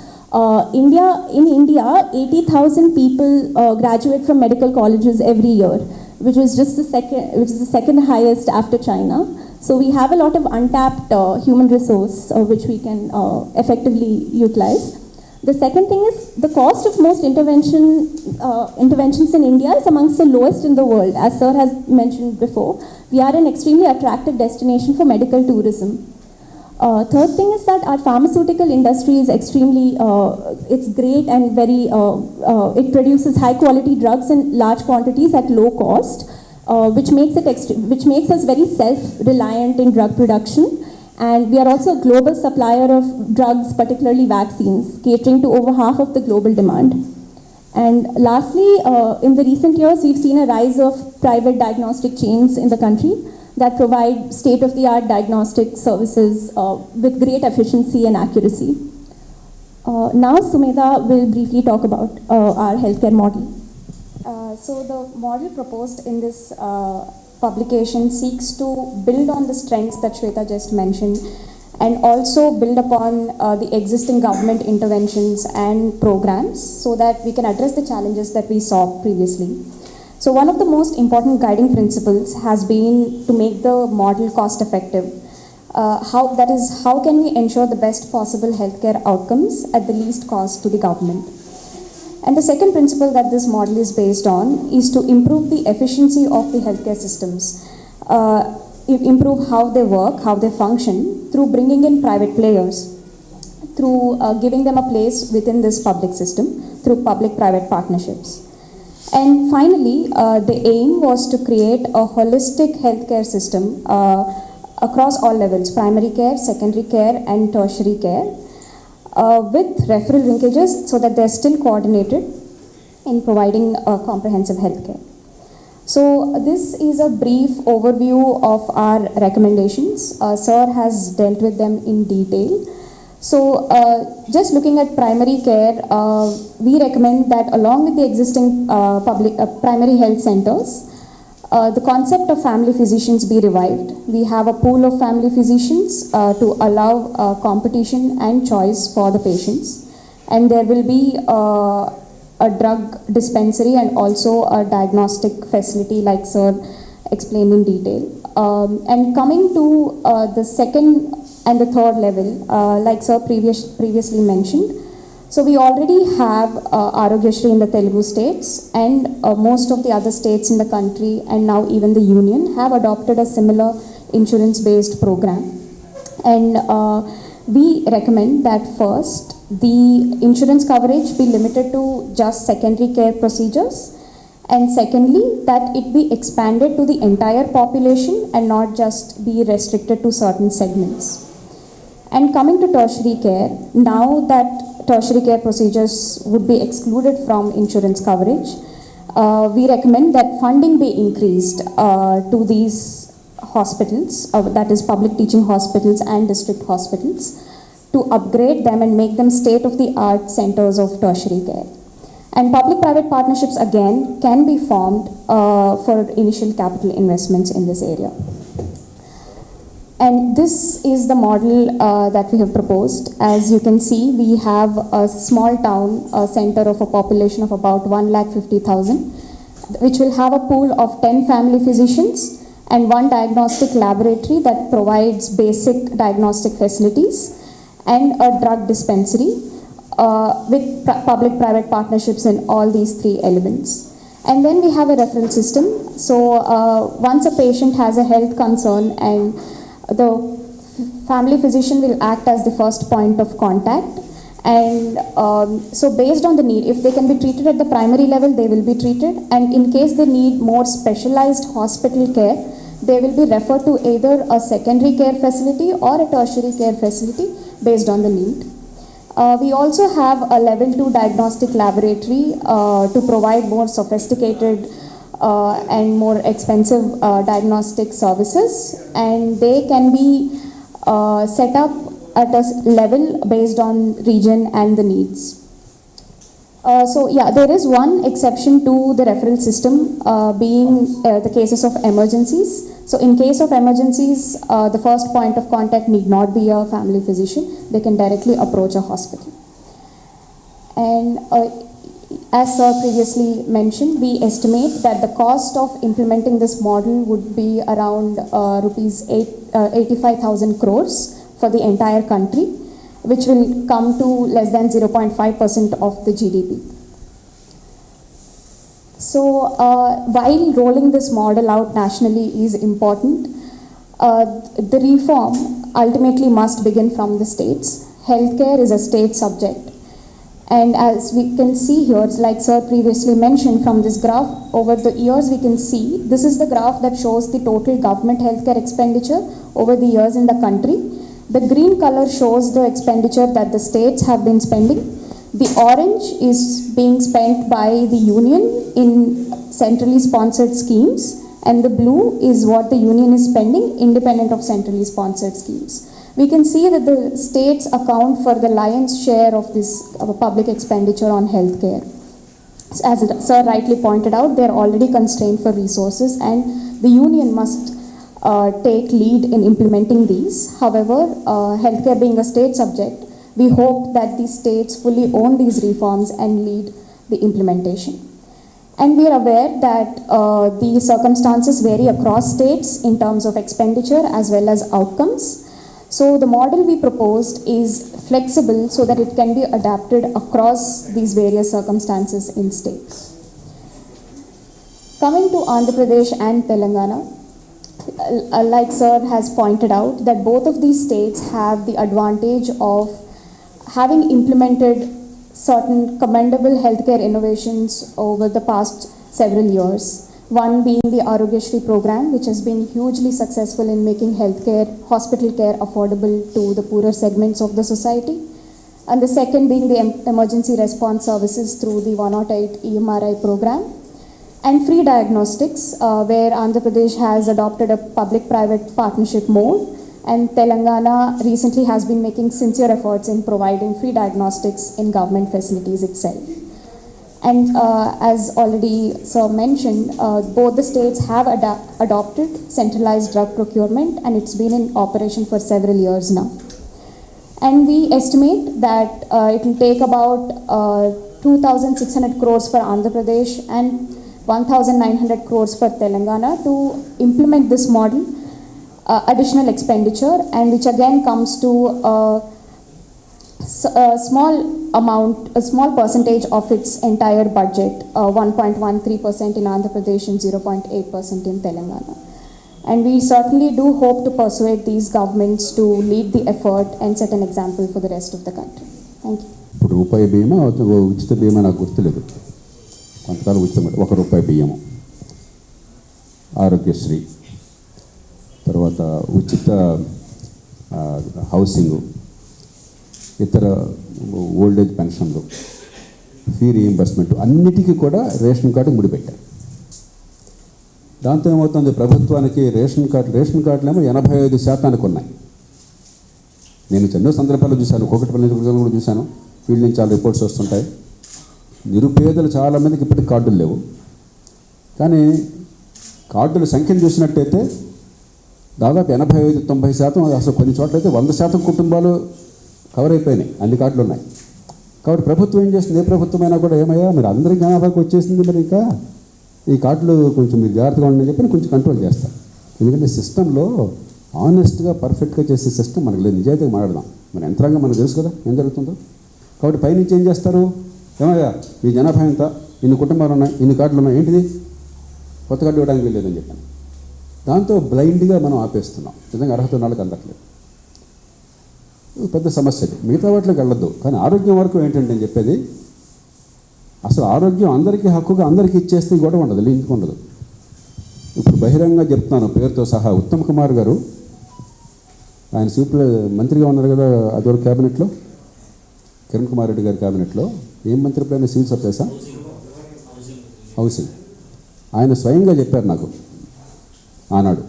In India, 80,000 people graduate from medical colleges every year, which is the second highest after China. So we have a lot of untapped human resource which we can effectively utilize. The second thing is the cost of most interventions in India is amongst the lowest in the world. As Sir has mentioned before, we are an extremely attractive destination for medical tourism. Third thing is that our pharmaceutical industry is extremely, it's great and very, it produces high quality drugs in large quantities at low cost, which makes us very self-reliant in drug production. And we are also a global supplier of drugs, particularly vaccines, catering to over half of the global demand. And lastly, in the recent years, we've seen a rise of private diagnostic chains in the country that provide state-of-the-art diagnostic services with great efficiency and accuracy. Now, Sumedha will briefly talk about our healthcare model. So the model proposed in this publication seeks to build on the strengths that Shweta just mentioned and also build upon the existing government interventions and programs so that we can address the challenges that we saw previously. So one of the most important guiding principles has been to make the model cost effective. How can we ensure the best possible healthcare outcomes at the least cost to the government? And the second principle that this model is based on is to improve the efficiency of the healthcare systems, improve how they work, how they function, through bringing in private players, through giving them a place within this public system, through public-private partnerships. And finally, the aim was to create a holistic healthcare system across all levels, primary care, secondary care, and tertiary care, with referral linkages so that they're still coordinated in providing comprehensive healthcare. So this is a brief overview of our recommendations. Sir has dealt with them in detail. So just looking at primary care, we recommend that along with the existing primary health centers, the concept of family physicians be revived. We have a pool of family physicians to allow competition and choice for the patients. And there will be a drug dispensary and also a diagnostic facility like Sir explained in detail. And coming to the second and the third level, like Sir previously mentioned, so we already have Arogyashri in the Telugu states, and most of the other states in the country and now even the union have adopted a similar insurance-based program. And we recommend that first, the insurance coverage be limited to just secondary care procedures, and secondly, that it be expanded to the entire population and not just be restricted to certain segments. And coming to tertiary care, now that tertiary care procedures would be excluded from insurance coverage, we recommend that funding be increased to these hospitals, that is public teaching hospitals and district hospitals, to upgrade them and make them state-of-the-art centers of tertiary care. And public-private partnerships again can be formed for initial capital investments in this area. And this is the model that we have proposed. As you can see, we have a small town center of a population of about 150,000, which will have a pool of 10 family physicians and one diagnostic laboratory that provides basic diagnostic facilities and a drug dispensary with public-private partnerships in all these three elements. And then we have a referral system. So once a patient has a health concern, and the family physician will act as the first point of contact. And so based on the need, if they can be treated at the primary level, they will be treated. And in case they need more specialized hospital care, they will be referred to either a secondary care facility or a tertiary care facility based on the need. We also have a level 2 diagnostic laboratory to provide more sophisticated and more expensive diagnostic services, and they can be set up at a level based on region and the needs. So yeah, there is one exception to the referral system, being the cases of emergencies. So in case of emergencies, the first point of contact need not be a family physician. They can directly approach a hospital. And as sir previously mentioned, we estimate that the cost of implementing this model would be around rupees 85,000 crores for the entire country, which will come to less than 0.5% of the GDP. So while rolling this model out nationally is important, the reform ultimately must begin from the states. Healthcare is a state subject. And as we can see here, like sir previously mentioned from this graph, over the years we can see, this is the graph that shows the total government healthcare expenditure over the years in the country. The green color shows the expenditure that the states have been spending. The orange is being spent by the union in centrally sponsored schemes, and the blue is what the union is spending independent of centrally sponsored schemes. We can see that the states account for the lion's share of this public expenditure on healthcare. As sir rightly pointed out, they are already constrained for resources, and the union must take lead in implementing these. However, healthcare being a state subject, we hope that the states fully own these reforms and lead the implementation. And we are aware that the circumstances vary across states in terms of expenditure as well as outcomes. So the model we proposed is flexible so that it can be adapted across these various circumstances in states. Coming to Andhra Pradesh and Telangana, like sir has pointed out, that both of these states have the advantage of having implemented certain commendable healthcare innovations over the past several years. One being the Aarogyasri program, which has been hugely successful in making healthcare, hospital care affordable to the poorer segments of the society. And the second being the emergency response services through the 108 EMRI program. And free diagnostics, where Andhra Pradesh has adopted a public-private partnership mode, and Telangana recently has been making sincere efforts in providing free diagnostics in government facilities itself. And as already sir mentioned, both the states have adopted centralized drug procurement, and it's been in operation for several years now. And we estimate that it will take about 2,600 crores for Andhra Pradesh and 1,900 crores for Telangana to implement this model, additional expenditure, and which again comes to a small percentage of its entire budget, 1.13% in Andhra Pradesh and 0.8% in Telangana. And we certainly do hope to persuade these governments to lead the effort and set an example for the rest of the country. Thank you. ఇప్పుడు రూపాయి బియ్యమా ఉచిత బియ్యమా నాకు గుర్తులేదు. కొంతకాలం ఉచితం ₹1 బియ్యము, ఆరోగ్యశ్రీ, తర్వాత ఉచిత హౌసింగు, ఇతర ఓల్డేజ్ పెన్షన్లు, ఫీ రీయింబర్స్మెంట్, అన్నిటికీ కూడా రేషన్ కార్డు ముడిపెట్టారు. దాంతో ఏమవుతుంది, ప్రభుత్వానికి రేషన్ కార్డులేమో 85% ఉన్నాయి. నేను ఎన్నో సందర్భాలు చూశాను, కోకటిపల్లి కూడా చూశాను, ఫీల్డ్ నుంచి చాలా రిపోర్ట్స్ వస్తుంటాయి. నిరుపేదలు చాలామందికి ఇప్పటికి కార్డులు లేవు. కానీ కార్డుల సంఖ్యను చూసినట్టయితే దాదాపు 85-90%, అసలు కొన్ని చోట్లయితే 100% కుటుంబాలు కవర్ అయిపోయినాయి, అన్ని కార్డులు ఉన్నాయి. కాబట్టి ప్రభుత్వం ఏం చేస్తుంది, ఏ ప్రభుత్వం అయినా కూడా ఏమయ్యా మీరు అందరి జనాభాకి వచ్చేసింది, మరి ఇంకా ఈ కార్డులు కొంచెం మీరు జాగ్రత్తగా ఉండని చెప్పి కొంచెం కంట్రోల్ చేస్తారు. ఎందుకంటే సిస్టంలో ఆనెస్ట్గా పర్ఫెక్ట్గా చేసే సిస్టమ్ మనకు లేదు. నిజాయితీగా మాట్లాడదాం, మన యంత్రాంగం మనకు తెలుసు కదా ఏం జరుగుతుందో. కాబట్టి పైనుంచి ఏం చేస్తారు, ఏమయ్యా మీ జనాభా ఎంత, ఇన్ని కుటుంబాలు ఉన్నాయి, ఇన్ని కార్డులు ఉన్నాయి, ఏంటిది కొత్త కార్డు ఇవ్వడానికి వెళ్ళలేదని చెప్పాను. దాంతో బ్లైండ్గా మనం ఆపేస్తున్నాం. నిజంగా అర్హత ఉన్న వాళ్ళకి అందట్లేదు. పెద్ద సమస్యది. మిగతా వాటిలోకి వెళ్ళొద్దు, కానీ ఆరోగ్యం వరకు ఏంటంటే నేను చెప్పేది, అసలు ఆరోగ్యం అందరికీ హక్కుగా అందరికీ ఇచ్చేస్తే గొడవ ఉండదు, లింక్ ఉండదు. ఇప్పుడు బహిరంగంగా చెప్తున్నాను పేరుతో సహా, ఉత్తమ్ కుమార్ గారు ఆయన సివిల్ మంత్రిగా ఉన్నారు కదా అదివరకు క్యాబినెట్లో, కిరణ్ కుమార్ రెడ్డి గారి క్యాబినెట్లో. ఏం మంత్రి పైన, సివిల్ సప్లైసా, హౌసింగ్. ఆయన స్వయంగా చెప్పారు నాకు ఆనాడు.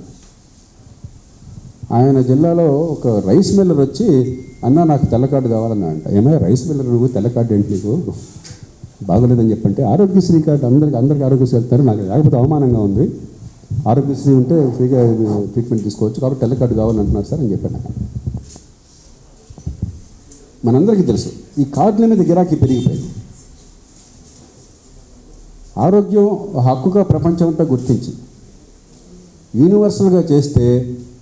ఆయన జిల్లాలో ఒక రైస్ మిల్లర్ వచ్చి, అన్న నాకు తెల్ల కార్డు కావాలన్నా అంట. ఏమైనా రైస్ మిల్లర్ నువ్వు తెల్ల కార్డు ఏంటి నీకు బాగోలేదని చెప్పంటే, ఆరోగ్యశ్రీ కార్డు అందరికీ ఆరోగ్యశ్రీ వెళ్తారు, నాకు లేకపోతే అవమానంగా ఉంది, ఆరోగ్యశ్రీ ఉంటే ఫ్రీగా ట్రీట్మెంట్ తీసుకోవచ్చు కాబట్టి తెల్ల కార్డు కావాలంటున్నారు సార్ అని చెప్పాను. మనందరికీ తెలుసు ఈ కార్డుల మీద గిరాకీ పెరిగిపోయింది. ఆరోగ్యం హక్కుగా ప్రపంచం అంతా గుర్తించి యూనివర్సల్గా చేస్తే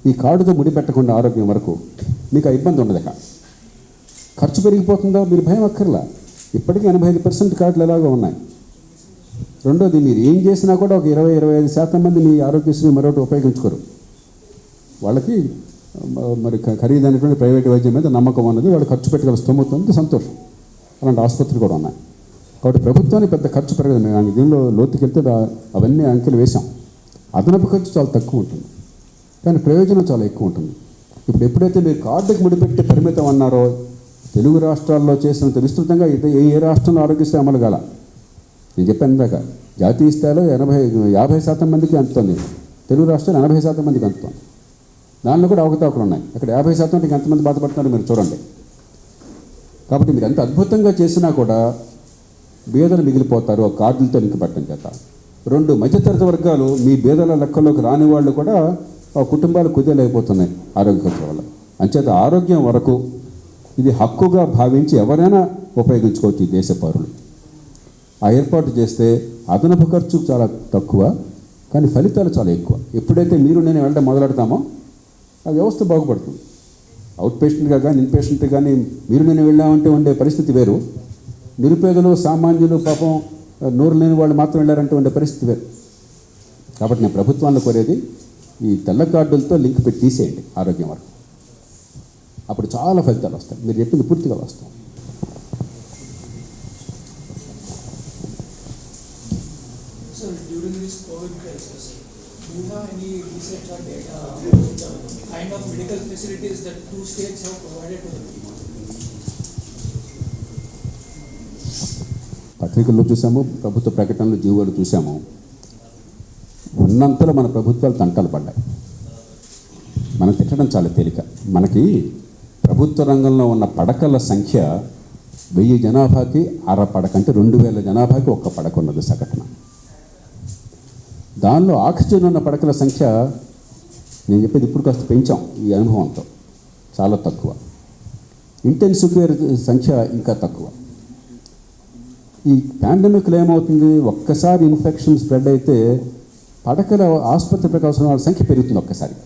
ఈ కార్డుతో ముడిపెట్టకుండా ఆరోగ్యం వరకు మీకు ఆ ఇబ్బంది ఉండదు. ఖర్చు పెరిగిపోతుందా మీరు భయం అక్కర్లా. ఇప్పటికీ 85% కార్డులు ఎలాగో ఉన్నాయి. రెండోది, మీరు ఏం చేసినా కూడా ఒక 20-25% మంది మీ ఆరోగ్యశ్రీ మరొకటి ఉపయోగించుకోరు. వాళ్ళకి మరి ఖరీదైనటువంటి ప్రైవేట్ వైద్యం మీద నమ్మకం ఉన్నది, వాళ్ళు ఖర్చు పెట్టగల స్తోమత ఉంది, సంతోషం. అలాంటి ఆసుపత్రులు కూడా ఉన్నాయి. కాబట్టి ప్రభుత్వానికి పెద్ద ఖర్చు పెరగదు. మేము దీనిలో లోతుకెళ్తే అవన్నీ అంకెలు వేసాం. అదనపు ఖర్చు చాలా తక్కువ ఉంటుంది, కానీ ప్రయోజనం చాలా ఎక్కువ ఉంటుంది. ఇప్పుడు ఎప్పుడైతే మీరు కార్డుకి ముడిపెట్టి పరిమితం అన్నారో, తెలుగు రాష్ట్రాల్లో చేసినంత విస్తృతంగా ఏ రాష్ట్రంలో ఆరోగ్యశ్రీ అమలు కాల. నేను చెప్పాను ఇందాక, జాతీయ స్థాయిలో 50% మందికి అందుతుంది, తెలుగు రాష్ట్రాలు 80% మందికి అందుతుంది. దానిలో కూడా అవకతవకలు ఉన్నాయి. అక్కడ 50% ఎంతమంది బాధపడుతున్నారో మీరు చూడండి. కాబట్టి మీరు ఎంత అద్భుతంగా చేసినా కూడా బీదలు మిగిలిపోతారు ఆ కార్డులతో నింపబట్టడం చేత. 2 మధ్యతరగతి వర్గాలు మీ బీదల లెక్కల్లోకి రాని వాళ్ళు కూడా ఆ కుటుంబాలు కుదేలైపోతున్నాయి ఆరోగ్య ఖర్చుల వల్ల. అంచేత ఆరోగ్యం వరకు ఇది హక్కుగా భావించి ఎవరైనా ఉపయోగించుకోవచ్చు ఈ దేశ పౌరులు. ఆ ఏర్పాటు చేస్తే అదనపు ఖర్చు చాలా తక్కువ, కానీ ఫలితాలు చాలా ఎక్కువ. ఎప్పుడైతే మీరు నేను వెళ్ళడం మొదలెడతామో ఆ వ్యవస్థ బాగుపడుతుంది. అవుట్ పేషెంట్గా కానీ ఇన్పేషెంట్ కానీ మీరు నేను వెళ్ళామంటే ఉండే పరిస్థితి వేరు. నిరుపేదలు సామాన్యులు పాపం నోరు లేని వాళ్ళు మాత్రం వెళ్ళారంటే ఉండే పరిస్థితి వేరు. కాబట్టి నేను ప్రభుత్వాన్ని కోరేది, ఈ తెల్ల కార్డులతో లింక్ పెట్టి తీసేయండి ఆరోగ్యం వరకు. అప్పుడు చాలా ఫలితాలు వస్తాయి. మీరు చెప్పింది పూర్తిగా వస్తాయి. So during this COVID crisis, do you have any research or data about the kind of medical facilities that 2 states have provided to the people? పత్రికల్లో చూసాము, ప్రభుత్వ ప్రకటనలు జీవోలు చూసాము. ఉన్నంతలో మన ప్రభుత్వాలు తంటాలు పడ్డాయి. మనం తిట్టడం చాలా తేలిక. మనకి ప్రభుత్వ రంగంలో ఉన్న పడకల సంఖ్య 1000 జనాభాకి అర పడక, అంటే 2000 జనాభాకి ఒక్క పడక ఉన్నది సగటున. దానిలో ఆక్సిజన్ ఉన్న పడకల సంఖ్య నేను చెప్పేది ఇప్పుడు కాస్త పెంచాం ఈ అనుభవంతో, చాలా తక్కువ. ఇంటెన్సివ్ కేర్ సంఖ్య ఇంకా తక్కువ. ఈ పాండమిక్లో ఏమవుతుంది, ఒక్కసారి ఇన్ఫెక్షన్ స్ప్రెడ్ అయితే పడకల ఆసుపత్రి ప్రకాశం వాళ్ళ సంఖ్య పెరుగుతుంది ఒక్కసారి.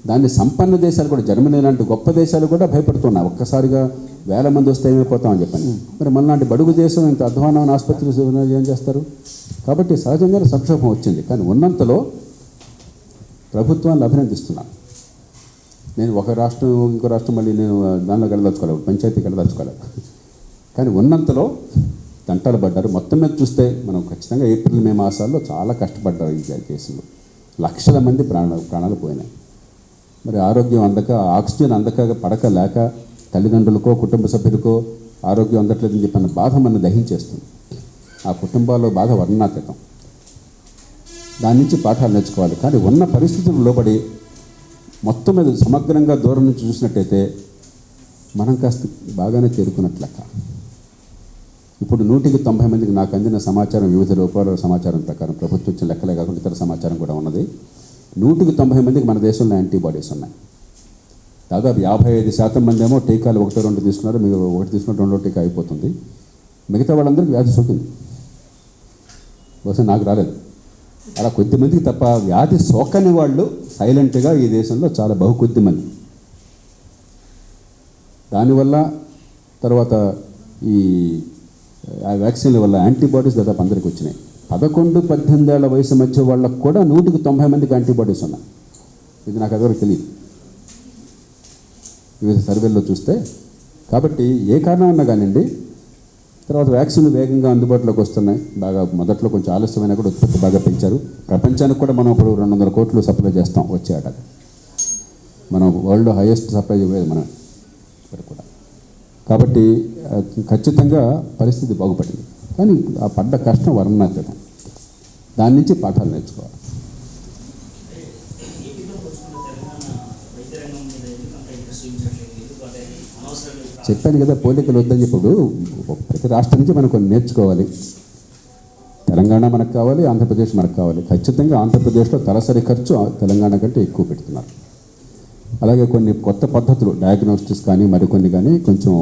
దాన్ని సంపన్న దేశాలు కూడా, జర్మనీ లాంటి గొప్ప దేశాలు కూడా భయపడుతున్నాయి. ఒక్కసారిగా 1000 మంది వస్తే ఏమైపోతామని చెప్పని. మరి మనలాంటి బడుగు దేశం ఇంత అధ్వానమైన ఆసుపత్రులు ఏం చేస్తారు? కాబట్టి సహజంగానే సంక్షోభం వచ్చింది. కానీ ఉన్నంతలో ప్రభుత్వాన్ని అభినందిస్తున్నాను. నేను ఒక రాష్ట్రం ఇంకో రాష్ట్రం మళ్ళీ నేను దానిలోకి వెళ్ళదలుచుకోలేదు, పంచాయతీకి వెళ్ళదలుచుకోలేదు. కానీ ఉన్నంతలో తంటాలు పడ్డారు. మొత్తం మీద చూస్తే మనం ఖచ్చితంగా ఏప్రిల్ మే మాసాల్లో చాలా కష్టపడ్డారు ఈ దేశంలో. లక్షల మంది ప్రాణాలు పోయినాయి. మరి ఆరోగ్యం అందక, ఆక్సిజన్ అందక, పడక లేక, తల్లిదండ్రులకో కుటుంబ సభ్యులకో ఆరోగ్యం అందట్లేదని చెప్పిన బాధ మన దహించేస్తుంది. ఆ కుటుంబాల్లో బాధ వర్ణనాతీతం. దాని నుంచి పాఠాలు నేర్చుకోవాలి. కానీ ఉన్న పరిస్థితులు లోబడి మొత్తం మీద సమగ్రంగా దూరం నుంచి చూసినట్టయితే మనం కాస్త బాగానే చేరుకున్నట్లు లెక్క. ఇప్పుడు 190 మందికి నాకు అందిన సమాచారం, వివిధ రూపాల సమాచారం ప్రకారం, ప్రభుత్వం ఇచ్చిన లెక్కలే కాకుండా ఇతర సమాచారం కూడా ఉన్నది, 190 మందికి మన దేశంలో యాంటీబాడీస్ ఉన్నాయి. దాదాపు 55% మంది ఏమో టీకాలు 1-2 తీసుకున్నారు, మీరు 1 తీసుకున్న 2వ టీకా అయిపోతుంది. మిగతా వాళ్ళందరికీ వ్యాధి సోకింది. బహుశా నాకు రాలేదు. అలా కొద్దిమందికి తప్ప వ్యాధి సోకని వాళ్ళు సైలెంట్గా ఈ దేశంలో చాలా కొద్ది మంది. దానివల్ల తర్వాత ఈ వ్యాక్సిన్ల వల్ల యాంటీబాడీస్ దాదాపు అందరికి వచ్చినాయి. 11-18 ఏళ్ల వయసు మధ్య వాళ్ళకు కూడా 190 మందికి యాంటీబాడీస్ ఉన్నాయి. ఇది నాకు ఎవరికి తెలియదు వివిధ సర్వేల్లో చూస్తే. కాబట్టి ఏ కారణం ఉన్నా కానివ్వండి, తర్వాత వ్యాక్సిన్లు వేగంగా అందుబాటులోకి వస్తున్నాయి. బాగా మొదట్లో కొంచెం ఆలస్యమైనా కూడా ఉత్పత్తి బాగా పెంచారు. ప్రపంచానికి కూడా మనం ఇప్పుడు 200 కోట్లు సప్లై చేస్తాం వచ్చే ఏడాది. మనం వరల్డ్ హైయెస్ట్ సప్లై ఇవ్వేది మనం ఇక్కడ కూడా. కాబట్టి ఖచ్చితంగా పరిస్థితి బాగుపడింది. కానీ ఆ పడ్డ కష్టం వర్ణనాతీతం. దాని నుంచి పాఠాలు నేర్చుకోవాలి. చెప్పాను కదా, పోలికలు వద్దని. ఇప్పుడు ప్రతి రాష్ట్రం నుంచి మనం కొన్ని నేర్చుకోవాలి. తెలంగాణ మనకు కావాలి, ఆంధ్రప్రదేశ్ మనకు కావాలి. ఖచ్చితంగా ఆంధ్రప్రదేశ్లో తలసరి ఖర్చు తెలంగాణ కంటే ఎక్కువ పెడుతున్నారు. అలాగే కొన్ని కొత్త పద్ధతులు, డయాగ్నోస్టిక్స్ కానీ మరికొన్ని కానీ కొంచెం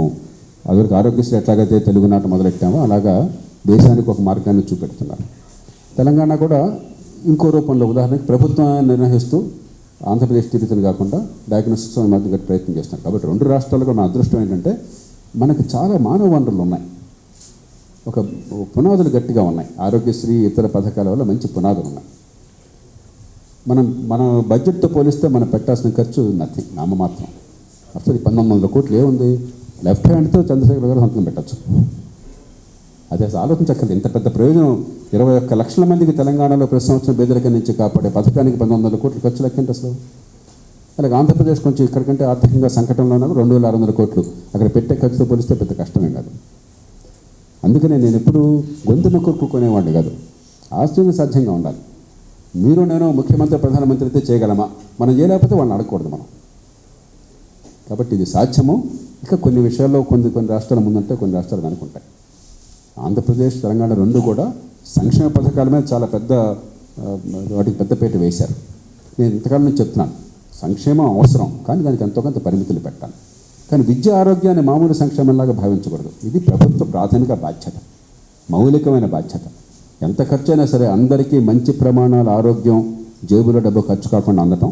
అదివరకు ఆరోగ్యశ్రీ ఎట్లాగైతే తెలుగునాట మొదలెట్టామో అలాగా దేశానికి ఒక మార్గాన్ని చూపెడుతున్నారు. తెలంగాణ కూడా ఇంకో రూపంలో, ఉదాహరణకి ప్రభుత్వం నిర్వహిస్తూ ఆంధ్రప్రదేశ్ తిరుగుతుంది కాకుండా డయాగ్నోస్టిక్స్ మధ్య ప్రయత్నం చేస్తున్నారు. కాబట్టి రెండు రాష్ట్రాలకు మన అదృష్టం ఏంటంటే మనకు చాలా మానవ వనరులు ఉన్నాయి, ఒక పునాదులు గట్టిగా ఉన్నాయి. ఆరోగ్యశ్రీ ఇతర పథకాల వల్ల మంచి పునాదులు ఉన్నాయి. మన బడ్జెట్తో పోలిస్తే మనం పెట్టాల్సిన ఖర్చు నథింగ్, నామమాత్రం. అసలు 1900 కోట్లు ఏముంది, లెఫ్ట్ హ్యాండ్తో చంద్రశేఖర్ గారు సంతకం పెట్టచ్చు. అదే అసలు ఆలోచించక్కర్లేదు. ఇంత పెద్ద ప్రయోజనం 21 లక్షల మందికి తెలంగాణలో ప్రతి సంవత్సరం పేదరికం నుంచి కాపాడే పథకానికి 1900 కోట్లు ఖర్చు లెక్కంటే అసలు. అలాగే ఆంధ్రప్రదేశ్ కొంచెం ఇక్కడికంటే ఆర్థికంగా సంకటంలో ఉన్నారు, 2600 కోట్లు అక్కడ పెట్టే ఖర్చుతో పోలిస్తే పెద్ద కష్టమేం కాదు. అందుకనే నేను ఎప్పుడు గొంతు నొక్కుకునేవాడిని కాదు, ఆశ్చర్య సాధ్యంగా ఉండాలి. మీరు నేను ముఖ్యమంత్రి ప్రధానమంత్రి అయితే చేయగలమా, మనం చేయలేకపోతే వాళ్ళని అడగకూడదు మనం. కాబట్టి ఇది సాధ్యము. ఇక కొన్ని విషయాల్లో కొన్ని రాష్ట్రాల ముందుంటే కొన్ని రాష్ట్రాలు వెనుకుంటాయి. ఆంధ్రప్రదేశ్ తెలంగాణ రెండు కూడా సంక్షేమ పథకాల మీద చాలా వాటికి పెద్దపీట వేశారు. నేను ఇంతకాలం నుంచి చెప్తున్నాను, సంక్షేమం అవసరం, కానీ దానికి ఎంతో కొంత పరిమితులు పెట్టాలి. కానీ విద్య ఆరోగ్యాన్ని మామూలు సంక్షేమంలాగా భావించకూడదు. ఇది ప్రభుత్వ ప్రాథమిక బాధ్యత, మౌలికమైన బాధ్యత. ఎంత ఖర్చు అయినా సరే అందరికీ మంచి ప్రమాణాల ఆరోగ్యం, జేబులో డబ్బు ఖర్చు కాకుండా అందటం,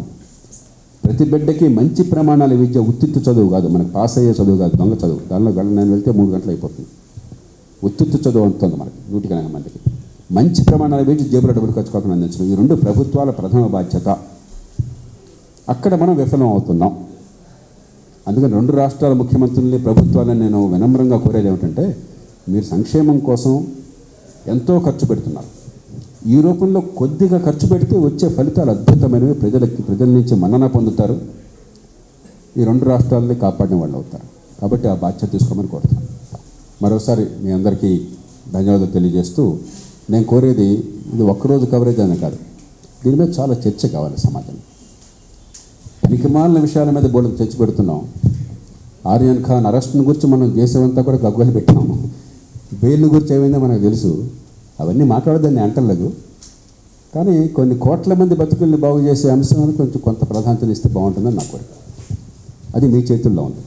ప్రతి బిడ్డకి మంచి ప్రమాణాల విద్య, ఉత్తిత్తు చదువు కాదు, మనకు పాస్ అయ్యే చదువు కాదు, దొంగ చదువు. దానిలో నేను వెళ్తే 3 గంటలు అయిపోతుంది. ఉత్తిత్తు చదువు అంటుంది మనకి 100 మందికి. మంచి ప్రమాణాల విద్య, జేబులో డబ్బులు ఖర్చు కాకుండా అందించడం, ఈ రెండు ప్రభుత్వాల ప్రథమ బాధ్యత. అక్కడ మనం విఫలం అవుతున్నాం. అందుకని రెండు రాష్ట్రాల ముఖ్యమంత్రుల్ని, ప్రభుత్వాలను నేను వినమ్రంగా కోరేది ఏమిటంటే, మీరు సంక్షేమం కోసం ఎంతో ఖర్చు పెడుతున్నారు. ఈ రూపంలో కొద్దిగా ఖర్చు పెడితే వచ్చే ఫలితాలు అద్భుతమైనవి, ప్రజల నుంచి మన్నన పొందుతారు, ఈ రెండు రాష్ట్రాలని కాపాడిన వాళ్ళు అవుతారు. కాబట్టి ఆ బాధ్యత తీసుకోమని కోరుతున్నాను. మరోసారి మీ అందరికీ ధన్యవాదాలు తెలియజేస్తూ, నేను కోరేది ఇది ఒక్కరోజు కవరేజ్ అనే కాదు, దీని మీద చాలా చర్చ కావాలి సమాజంలో. పనికిమాలిన విషయాల మీద బోర్డు చర్చ పెడుతున్నాం. ఆర్యన్ ఖాన్ అరెస్ట్ని గురించి మనం దేశమంతా కూడా గగ్గలు పెట్టినాము. బెయిల్ని గురించి ఏమైందో మనకు తెలుసు. అవన్నీ మాట్లాడదాన్ని అంటలేదు. కానీ కొన్ని కోట్ల మంది బతుకుల్ని బాగు చేసే అంశాలను కొంత ప్రాధాన్యత ఇస్తే బాగుంటుందని నా కోరిక. అది మీ చేతుల్లో ఉంది.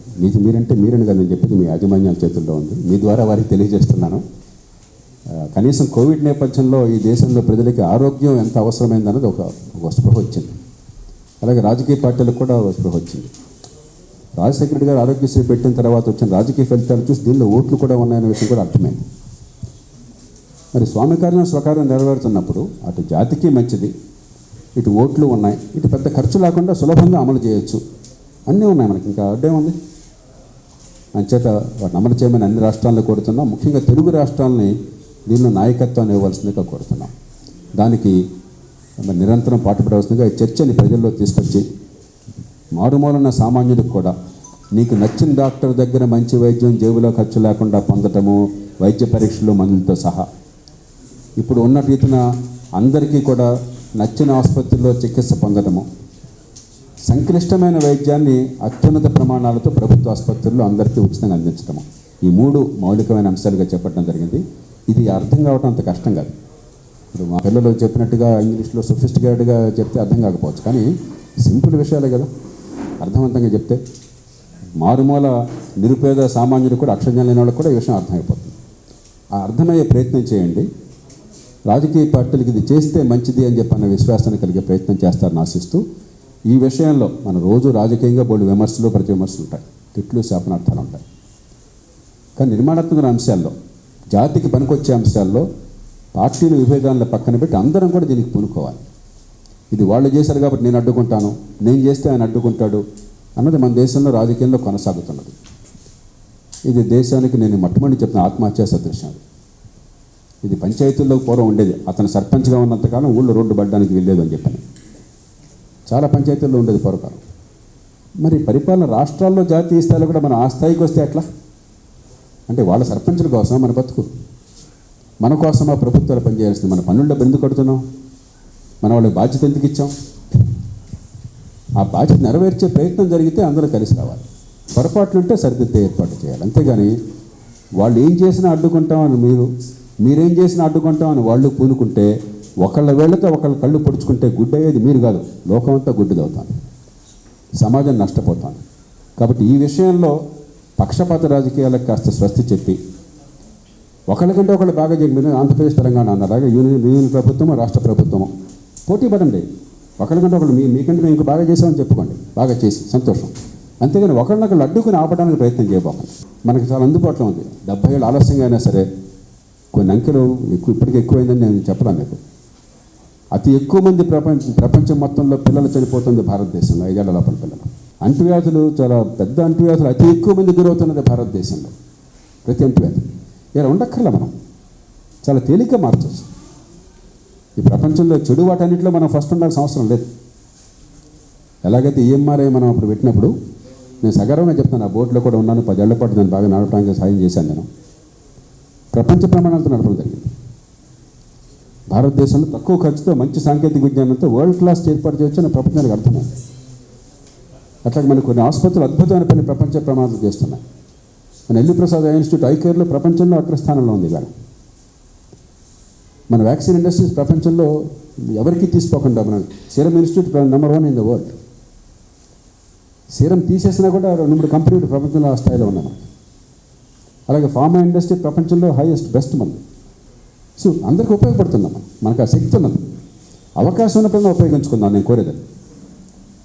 మీరంటే మీరని కాదు నేను చెప్పింది, మీ యాజమాన్యాల చేతుల్లో ఉంది. మీ ద్వారా వారికి తెలియజేస్తున్నాను. కనీసం కోవిడ్ నేపథ్యంలో ఈ దేశంలో ప్రజలకి ఆరోగ్యం ఎంత అవసరమైందన్నది ఒక స్పృహ వచ్చింది. అలాగే రాజకీయ పార్టీలకు కూడా స్పృహ వచ్చింది. రాజశేఖర రెడ్డి గారు ఆరోగ్యశ్రీ పెట్టిన తర్వాత వచ్చిన రాజకీయ ఫలితాలు చూసి దీనిలో ఓట్లు కూడా ఉన్నాయనే విషయం కూడా అర్థమైంది. మరి స్వామి కార్యం స్వకార్యం నెరవేరుతున్నప్పుడు అటు జాతికి మంచిది, ఇటు ఓట్లు ఉన్నాయి, ఇటు పెద్ద ఖర్చు లేకుండా సులభంగా అమలు చేయొచ్చు, అన్నీ ఉన్నాయి మనకి. ఇంకా అడ్డేముంది? అంచేత వాటిని అమలు చేయమని అన్ని రాష్ట్రాలను కోరుతున్నాం. ముఖ్యంగా తెలుగు రాష్ట్రాలని దీనిలో నాయకత్వాన్ని ఇవ్వవలసిందిగా కోరుతున్నాం. దానికి నిరంతరం పాటుపడవలసిందిగా ఈ చర్చని ప్రజల్లో తీసుకొచ్చి మారుమూలన్న సామాన్యుడికి కూడా నీకు నచ్చిన డాక్టర్ దగ్గర మంచి వైద్యం జేబులో ఖర్చు లేకుండా పొందటము, వైద్య పరీక్షలు మందులతో సహా ఇప్పుడు ఉన్న రీతిన అందరికీ కూడా నచ్చిన ఆసుపత్రిలో చికిత్స పొందడము, సంక్లిష్టమైన వైద్యాన్ని అత్యున్నత ప్రమాణాలతో ప్రభుత్వ ఆసుపత్రుల్లో అందరికీ ఉచితంగా అందించడము, ఈ 3 మౌలికమైన అంశాలుగా చెప్పడం జరిగింది. ఇది అర్థం కావడం అంత కష్టం కాదు. ఇప్పుడు మా పిల్లలు చెప్పినట్టుగా ఇంగ్లీష్లో సొఫిస్టికేటెడ్గా చెప్తే అర్థం కాకపోవచ్చు, కానీ సింపుల్ విషయాలే కదా అర్థవంతంగా చెప్తే. మారుమూల నిరుపేద సామాన్యుడు కూడా, అక్షరజ్ఞానం లేని వాళ్ళకి కూడా ఈ విషయం అర్థమైపోతుంది. ఆ అర్థమయ్యే ప్రయత్నం చేయండి. రాజకీయ పార్టీలకు ఇది చేస్తే మంచిది అని చెప్పి అన్న విశ్వాసాన్ని కలిగే ప్రయత్నం చేస్తారని ఆశిస్తూ, ఈ విషయంలో మన రోజు రాజకీయంగా బోల్డ్ విమర్శలు ప్రతి విమర్శలు ఉంటాయి, తిట్లు శాపనార్థాలు ఉంటాయి. కానీ నిర్మాణాత్మక అంశాల్లో, జాతికి పనికొచ్చే అంశాల్లో పార్టీల విభేదాలను పక్కన పెట్టి అందరం కూడా దీనికి పూనుకోవాలి. ఇది వాళ్ళు చేశారు కాబట్టి నేను అడ్డుకుంటాను, నేను చేస్తే ఆయన అడ్డుకుంటాడు అన్నది మన దేశంలో రాజకీయంలో కొనసాగుతున్నది. ఇది దేశానికి నేను మొట్టమొదటి చెప్తున్న ఆత్మహత్యా సదృశ్యం. ఇది పంచాయతీల్లో పూర్వం ఉండేది. అతను సర్పంచ్గా ఉన్నంతకాలం ఊళ్ళో రోడ్డు పడడానికి వెళ్ళలేదు అని చెప్పని చాలా పంచాయతీల్లో ఉండేది పూర్వకాలం. మరి పరిపాలన రాష్ట్రాల్లో జాతీయ స్థాయిలో కూడా మనం ఆ స్థాయికి వస్తే ఎట్లా? అంటే వాళ్ళ సర్పంచుల కోసం మన బతుకు. మన కోసం ఆ ప్రభుత్వాలు పనిచేయాల్సింది. మన పన్నుల డబ్బు ఎందుకు కడుతున్నాం? మన వాళ్ళకి బాధ్యత ఎందుకు ఇచ్చాం? ఆ బాధ్యత నెరవేర్చే ప్రయత్నం జరిగితే అందరూ కలిసి రావాలి. పొరపాట్లు ఉంటే సరిదిద్దే ఏర్పాటు చేయాలి. అంతేగాని వాళ్ళు ఏం చేసినా అడ్డుకుంటామని మీరేం చేసినా అడ్డుకుంటామని వాళ్ళు పూనుకుంటే, ఒకళ్ళ వేళ్ళతో ఒకళ్ళ కళ్ళు పొడుచుకుంటే గుడ్డు అయ్యేది మీరు కాదు, లోకం అంతా గుడ్డిదవుతాను, సమాజం నష్టపోతాను. కాబట్టి ఈ విషయంలో పక్షపాత రాజకీయాలకు కాస్త స్వస్తి చెప్పి, ఒకళ్ళకంటే ఒకళ్ళు బాగా చేయడం, ఆంధ్రప్రదేశ్ తెలంగాణ అన్నలాగా యూనియన్ ప్రభుత్వము రాష్ట్ర ప్రభుత్వము పోటీ పడండి. ఒకళ్ళకంటే ఒకళ్ళు మీకంటే మేము బాగా చేసామని చెప్పుకోండి, బాగా చేసి సంతోషం. అంతేగాని ఒకళ్ళనొకళ్ళు అడ్డుకుని ఆపడానికి ప్రయత్నం చేయబోకండి. మనకి చాలా అందుబాటులో ఉంది. 70 ఏళ్ళు ఆలస్యంగా అయినా సరే కొన్ని అంకెలు ఇప్పటికీ ఎక్కువైందని నేను చెప్పలేను మీకు. అతి ఎక్కువ మంది ప్రపంచం మొత్తంలో పిల్లలు చనిపోతుంది భారతదేశంలో 5 ఏళ్ల లోపల పిల్లలు. అంటువ్యాధులు, చాలా పెద్ద అంటువ్యాధులు అతి ఎక్కువ మంది గురవుతున్నది భారతదేశంలో. ప్రతి అంటువ్యాధి ఇలా ఉండక్కర్లా, మనం చాలా తేలిక మార్చవచ్చు. ఈ ప్రపంచంలో చెడు వాటన్నిటిలో మనం ఫస్ట్ ఉండాల్సిన అవసరం లేదు. ఎలాగైతే ఈఎంఆర్ఐ మనం అప్పుడు పెట్టినప్పుడు, నేను సగర్వంగా చెప్తాను, ఆ బోర్డులో కూడా ఉన్నాను, 10 ఏళ్ల పాటు నేను బాగా నడపడానికి సాయం చేశాను. నేను ప్రపంచ ప్రమాణాలతో నడపడం జరిగింది. భారతదేశంలో తక్కువ ఖర్చుతో మంచి సాంకేతిక విజ్ఞానంతో వరల్డ్ క్లాస్ ఏర్పాటు చేయొచ్చు అని ప్రపంచానికి అర్థమైంది. అట్లాగే మనకు కొన్ని ఆసుపత్రులు అద్భుతమైన పని ప్రపంచ ప్రమాణాలు చేస్తున్నాయి. మన ఎల్వి ప్రసాద్ ఇన్స్టిట్యూట్ ఐ కేర్లో ప్రపంచంలో అగ్రస్థానంలో ఉంది ఇవాళ. మన వ్యాక్సిన్ ఇండస్ట్రీస్ ప్రపంచంలో ఎవరికి తీసుకోకుండా మన serum institute number 1 in the world. Serum తీసేసినా కూడా 2 కంపెనీలు ప్రపంచంలో ఆ స్థాయిలో ఉన్నాయి. అలాగే ఫార్మా ఇండస్ట్రీ ప్రపంచంలో హైయెస్ట్ బెస్ట్ మంది. సో అందరికీ ఉపయోగపడుతున్నాం. మనకు ఆ శక్తి ఉన్నది, అవకాశం ఉన్నప్పుడు ఉపయోగించుకుందాం. నేను కోరేది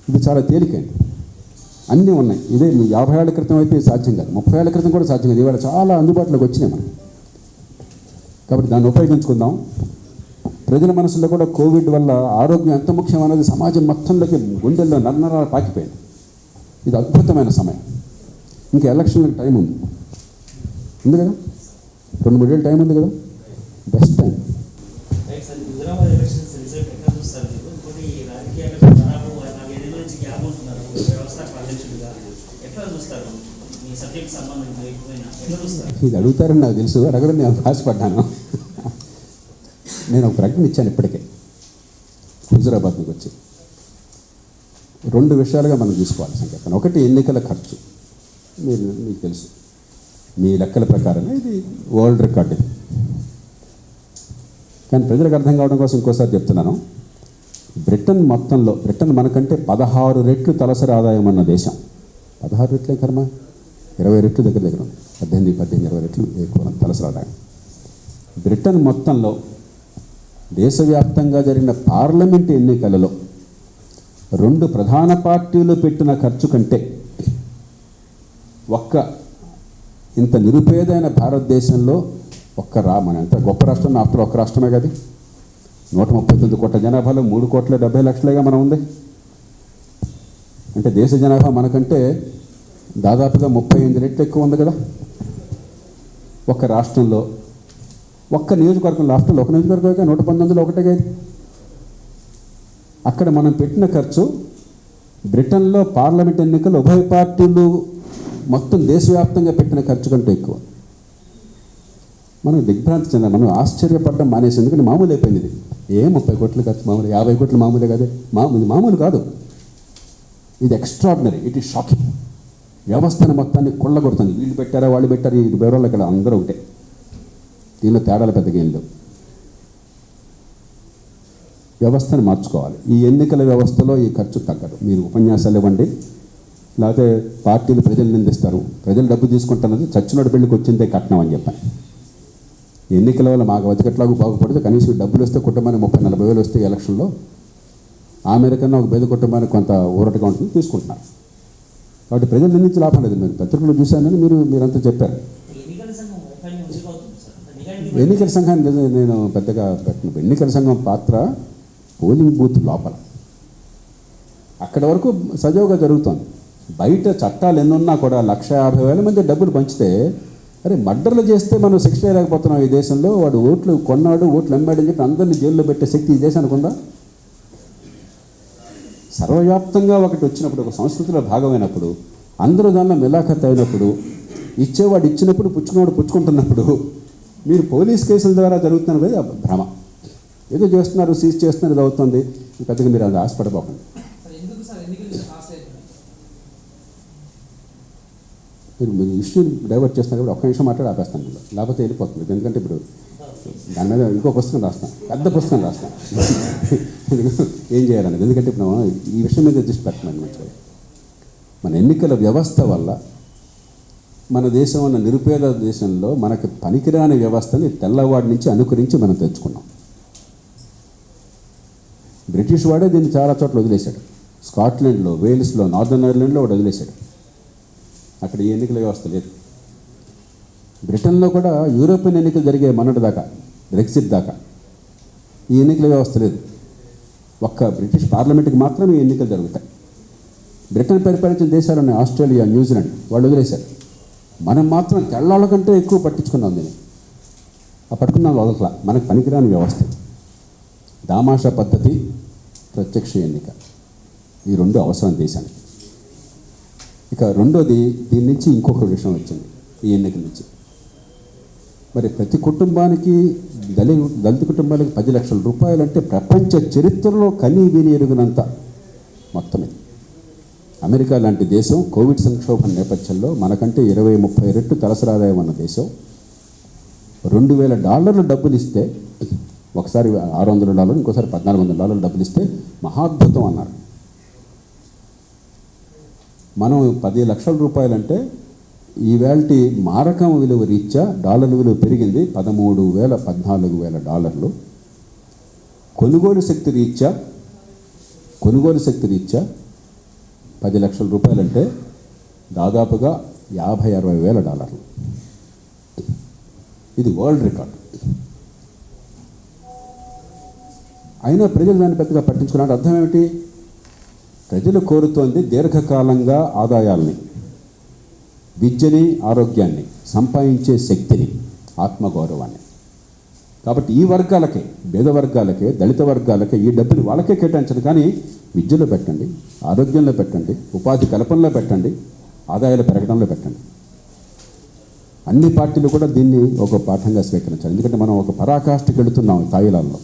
ఇది చాలా తేలికైంది, అన్నీ ఉన్నాయి. ఇదే 50 ఏళ్ల క్రితం అయితే సాధ్యం కాదు, 30 ఏళ్ల క్రితం కూడా సాధ్యం కాదు. ఇవాళ చాలా అందుబాటులోకి వచ్చినాయి మనం. కాబట్టి దాన్ని ఉపయోగించుకుందాం. ప్రజల మనసులో కూడా కోవిడ్ వల్ల ఆరోగ్యం ఎంత ముఖ్యం అనేది సమాజం మొత్తంలోకి గుండెల్లో నరనరాలు పాకిపోయింది. ఇది అద్భుతమైన సమయం. ఇంకా ఎలక్షన్లకు టైం ఉంది కదా, 2-3 ఏళ్ళు టైం ఉంది కదా, బెస్ట్ టైం. ఇది అడుగుతారని నాకు తెలుసు, అడగడం నేను ఆశపడ్డాను. నేను ఒక ప్రకటన ఇచ్చాను ఇప్పటికే హుజురాబాద్కి వచ్చి. 2 విషయాలుగా మనం చూసుకోవాలి సంకేతం. ఒకటి ఎన్నికల ఖర్చు. మీకు తెలుసు, మీ లెక్కల ప్రకారమే ఇది వరల్డ్ రికార్డ్ ఇది. కానీ ప్రజలకు అర్థం కావడం కోసం ఇంకోసారి చెప్తున్నాను. బ్రిటన్ మొత్తంలో, బ్రిటన్ మనకంటే 16 రెట్లు తలసరి ఆదాయం ఉన్న దేశం. 16 రెట్లే కర్మ, 20 రెట్లు దగ్గర ఉంది. 18-20 రెట్లు ఎక్కువ తలసరి ఆదాయం. బ్రిటన్ మొత్తంలో దేశవ్యాప్తంగా జరిగిన పార్లమెంట్ ఎన్నికలలో 2 ప్రధాన పార్టీలు పెట్టిన ఖర్చు కంటే ఇంత నిరుపేదైన భారతదేశంలో మన ఎంత గొప్ప రాష్ట్రం, ఆఫ్టర్ ఒక్క రాష్ట్రమే కదా, 139 కోట్ల జనాభాలో 3,70,00,000గా మనం ఉంది. అంటే దేశ జనాభా మనకంటే దాదాపుగా 38 రెట్లు ఎక్కువ ఉంది కదా. ఒక్క రాష్ట్రంలో, ఒక్క నియోజకవర్గంలో, ఆఫ్టర్ ఒక నియోజకవర్గం 119లో ఒకటే. అక్కడ మనం పెట్టిన ఖర్చు బ్రిటన్లో పార్లమెంట్ ఎన్నికలు ఉభయ పార్టీలు మొత్తం దేశవ్యాప్తంగా పెట్టిన ఖర్చు కంటే ఎక్కువ. మనం దిగ్భ్రాంతి చెందాం, మనం ఆశ్చర్యపడడం మానేసి. ఎందుకంటే మామూలు అయిపోయింది ఇది. 30 కోట్ల ఖర్చు మామూలు, 50 కోట్లు మామూలే కదే. మామూలు కాదు, ఇది ఎక్స్ట్రాడినరీ, ఇట్ ఈస్ షాకింగ్. వ్యవస్థను మొత్తాన్ని కొల్లగొడుతుంది. వీళ్ళు పెట్టారా వాళ్ళు పెట్టారు, ఈ వివరాలు ఇక్కడ అందరూ ఒకటే. దీనిలో తేడాలు పెద్దగా ఏం లేవు. వ్యవస్థను మార్చుకోవాలి. ఈ ఎన్నికల వ్యవస్థలో ఈ ఖర్చు తగ్గదు. మీరు ఉపన్యాసాలు ఇవ్వండి, లేకపోతే పార్టీలు ప్రజలు నిందిస్తారు, ప్రజలు డబ్బు తీసుకుంటున్నది చచ్చినోడు పెళ్ళికి వచ్చిందే కట్నం అని చెప్పాను. ఎన్నికల వల్ల మాకు బతికట్లాగా బాగుపడితే కనీసం డబ్బులు వస్తే కుటుంబానికి 30-40 వేలు వస్తే ఎలక్షన్లో, ఆ మేరకన్నా ఒక పేద కుటుంబానికి కొంత ఊరటగా ఉంటుంది, తీసుకుంటున్నారు. కాబట్టి ప్రజలు నిందించి లాభం లేదు. మీరు పత్రికలు చూశానని మీరంతా చెప్పారు. ఎన్నికల సంఘాన్ని నేను పెద్దగా పెట్టను. ఎన్నికల సంఘం పాత్ర పోలింగ్ బూత్ లోపల, అక్కడి వరకు సజావుగా జరుగుతుంది. బయట చట్టాలు ఎన్నున్నా కూడా 1,50,000 మంది డబ్బులు పంచితే, అరే మర్డర్లు చేస్తే మనం శిక్ష చేయలేకపోతున్నాం ఈ దేశంలో. వాడు ఓట్లు కొన్నాడు, ఓట్లు అమ్మాడని చెప్పి అందరినీ జైల్లో పెట్టే శక్తి ఈ దేశానికి ఉందా? సర్వవ్యాప్తంగా ఒకటి వచ్చినప్పుడు, ఒక సంస్కృతిలో భాగమైనప్పుడు, అందరూ దానిలో మిలాఖత్ అయినప్పుడు, ఇచ్చేవాడు ఇచ్చినప్పుడు పుచ్చుకున్నవాడు పుచ్చుకుంటున్నప్పుడు మీరు పోలీస్ కేసుల ద్వారా జరుగుతున్నది భ్రమ. ఏదో చేస్తున్నారు, సీజ్ చేస్తున్నారు, ఇది అవుతుంది, పెద్దగా మీరు అది ఆశపడబోకండి. మీరు ఇష్యూ డైవర్ట్ చేస్తున్నారు కాబట్టి ఒక్క నిమిషం మాట్లాడి ఆపేస్తాను, లేకపోతే వెళ్ళిపోతుంది. ఎందుకంటే ఇప్పుడు దాని మీద ఇంకో పుస్తకం రాస్తాను, పెద్ద పుస్తకం రాస్తాను ఏం చేయాలనేది. ఎందుకంటే ఇప్పుడు ఈ విషయం మీద దృష్టి పెట్టమని మంచిగా. మన ఎన్నికల వ్యవస్థ వల్ల మన దేశం అన్న నిరుపేద దేశంలో మనకు పనికిరాని వ్యవస్థని తెల్లవాడి నుంచి అనుకరించి మనం తెచ్చుకున్నాం. బ్రిటిష్ వాడే దీన్ని చాలా చోట్ల వదిలేశాడు. స్కాట్లాండ్లో, వేల్స్లో, నార్దర్న్ ఐర్లాండ్లో వాడు వదిలేశాడు. అక్కడ ఈ ఎన్నికల వ్యవస్థ లేదు. బ్రిటన్లో కూడా యూరోపియన్ ఎన్నికలు జరిగే మొన్నటి దాకా, బ్రెక్సిట్ దాకా ఈ ఎన్నికల వ్యవస్థ లేదు. ఒక్క బ్రిటిష్ పార్లమెంట్కి మాత్రమే ఈ ఎన్నికలు జరుగుతాయి. బ్రిటన్ పరిపాలించిన దేశాలు ఉన్నాయి, ఆస్ట్రేలియా, న్యూజిలాండ్, వాళ్ళు వదిలేశారు. మనం మాత్రం తెల్లాళ్ళ కంటే ఎక్కువ పట్టించుకున్నాం దీన్ని. ఆ పట్టుకున్నాం వదలట్లా. మనకు పనికిరాని వ్యవస్థ. దామాషా పద్ధతి, ప్రత్యక్ష ఎన్నిక, ఈ రెండు అవసరం దేశానికి. ఇక రెండోది, దీని నుంచి ఇంకొక విషయం వచ్చింది ఈ ఎన్నికల నుంచి. మరి ప్రతి కుటుంబానికి, దళిత కుటుంబాలకు 10 లక్షల రూపాయలు అంటే ప్రపంచ చరిత్రలో కనీ విని ఎరుగినంత మొత్తమే. అమెరికా లాంటి దేశం కోవిడ్ సంక్షోభం నేపథ్యంలో మనకంటే 20-30 రెట్లు తలసరి ఆదాయం ఉన్న దేశం $2,000 డబ్బులు ఇస్తే, ఒకసారి $600, ఇంకోసారి $1,400 డబ్బులు ఇస్తే మహాద్భుతం అన్నారు. మనం 10 లక్షల రూపాయలంటే ఈవేళ మారకం విలువ రీత్యా డాలర్ విలువ పెరిగింది $13,000-14,000. కొనుగోలు శక్తి రీత్యా 10 లక్షల రూపాయలంటే దాదాపుగా $50,000-60,000. ఇది వరల్డ్ రికార్డ్. అయినా ప్రజలు దాన్ని పెద్దగా పట్టించుకున్నారు. అర్థం ఏమిటి? ప్రజలు కోరుతోంది దీర్ఘకాలంగా ఆదాయాల్ని, విద్యని, ఆరోగ్యాన్ని, సంపాదించే శక్తిని, ఆత్మగౌరవాన్ని. కాబట్టి ఈ వర్గాలకే, పేద వర్గాలకే, దళిత వర్గాలకే ఈ డబ్బులు వాళ్ళకే కేటాయించండి. కానీ విద్యలో పెట్టండి, ఆరోగ్యంలో పెట్టండి, ఉపాధి కల్పనలో పెట్టండి, ఆదాయాలు పెరగడంలో పెట్టండి. అన్ని పార్టీలు కూడా దీన్ని ఒక పాఠంగా స్వీకరించాలి. ఎందుకంటే మనం ఒక పరాకాష్ఠకి వెళుతున్నాం తాయిలాల్లో.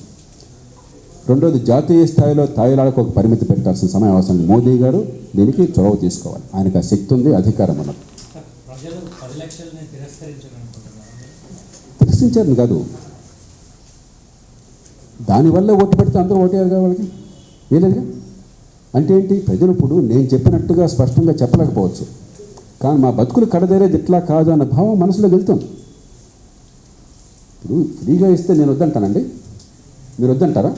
రెండోది, జాతీయ స్థాయిలో తాయిలాలకు ఒక పరిమితి పెట్టాల్సిన సమయం అవసరం. మోదీ గారు దీనికి చొరవ తీసుకోవాలి. ఆయనకు ఆ శక్తి ఉంది, అధికారం ఉన్నది. తిరస్కరించారని కాదు, దానివల్ల ఓటు పెడితే అందరూ ఓటేయారు కదా వాళ్ళకి, ఏలేదుగా. అంటే ఏంటి? ప్రజలు ఇప్పుడు నేను చెప్పినట్టుగా స్పష్టంగా చెప్పలేకపోవచ్చు, కానీ మా బతుకులు కడదేరేది ఇట్లా కాదు అన్న భావం మనసులో వెళ్తుంది. ఇప్పుడు ఫ్రీగా ఇస్తే నేను వద్దంటానండి, మీరు వద్దంటారా?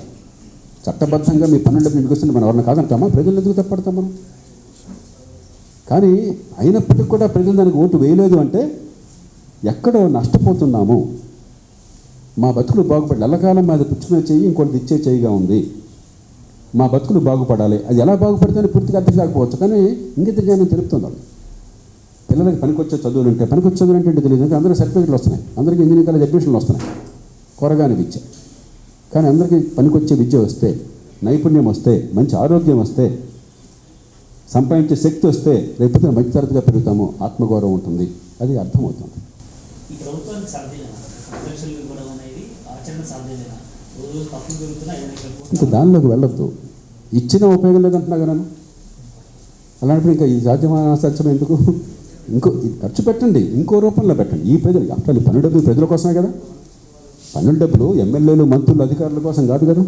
చట్టబద్ధంగా మీ పన్నుల ఇంటికి వస్తుంది, మనం ఎవరిని కాదంటామా? ప్రజలు ఎందుకు తప్పడతాం మనం? కానీ అయినప్పటికీ కూడా ప్రజలు దానికి ఓటు వేయలేదు అంటే ఎక్కడో నష్టపోతున్నాము. మా బతుకులు బాగుపడాలి. ఎల్లకాలం మాది పుచ్చుకునే చెయ్యి ఇంకోటి ఇచ్చే చెయ్యిగా ఉంది. మా బతుకులు బాగుపడాలి. అది ఎలా బాగుపడితే పూర్తిగా అర్థం కాకపోవచ్చు, కానీ ఇంగిత జ్ఞానం తెలుపుతుంది. పిల్లలకి పనికొచ్చే చదువులు ఉంటే, పనికొచ్చే చదువులు అంటే తెలియదు. అందరికీ సర్టిఫికెట్లు వస్తున్నాయి, అందరికీ ఇంజనీరింగ్ కాలేజ్ అడ్మిషన్లు వస్తున్నాయి, కొరగాని విద్య. కానీ అందరికీ పనికొచ్చే విద్య వస్తే, నైపుణ్యం వస్తే, మంచి ఆరోగ్యం వస్తే, సంపాదించే శక్తి వస్తే లేకపోతే మంచి తరగతిగా పెరుగుతాము, ఆత్మగౌరవం ఉంటుంది. అది అర్థమవుతుంది. ఈ ప్రభుత్వానికి సాధ్యమేనా? ప్రజలు కూడా అనేది ఆచరణ సాధ్యమేనా? రోజు తప్పులు జరుగుతున్నాయి. ఇంకా దానిలోకి వెళ్ళొద్దు. ఇచ్చిన ఉపయోగం లేదంటున్నా కదా. అలాంటప్పుడు ఇంకా ఈ సాధ్యమైన అసాధ్యం ఎందుకు? ఇంకో ఖర్చు పెట్టండి, ఇంకో రూపంలో పెట్టండి. ఈ ప్రజలు అసలు ఈ పన్ను డబ్బులు ప్రజల కోసమే కదా. పన్నుల డబ్బులు ఎమ్మెల్యేలు, మంత్రులు, అధికారుల కోసం కాదు కదా.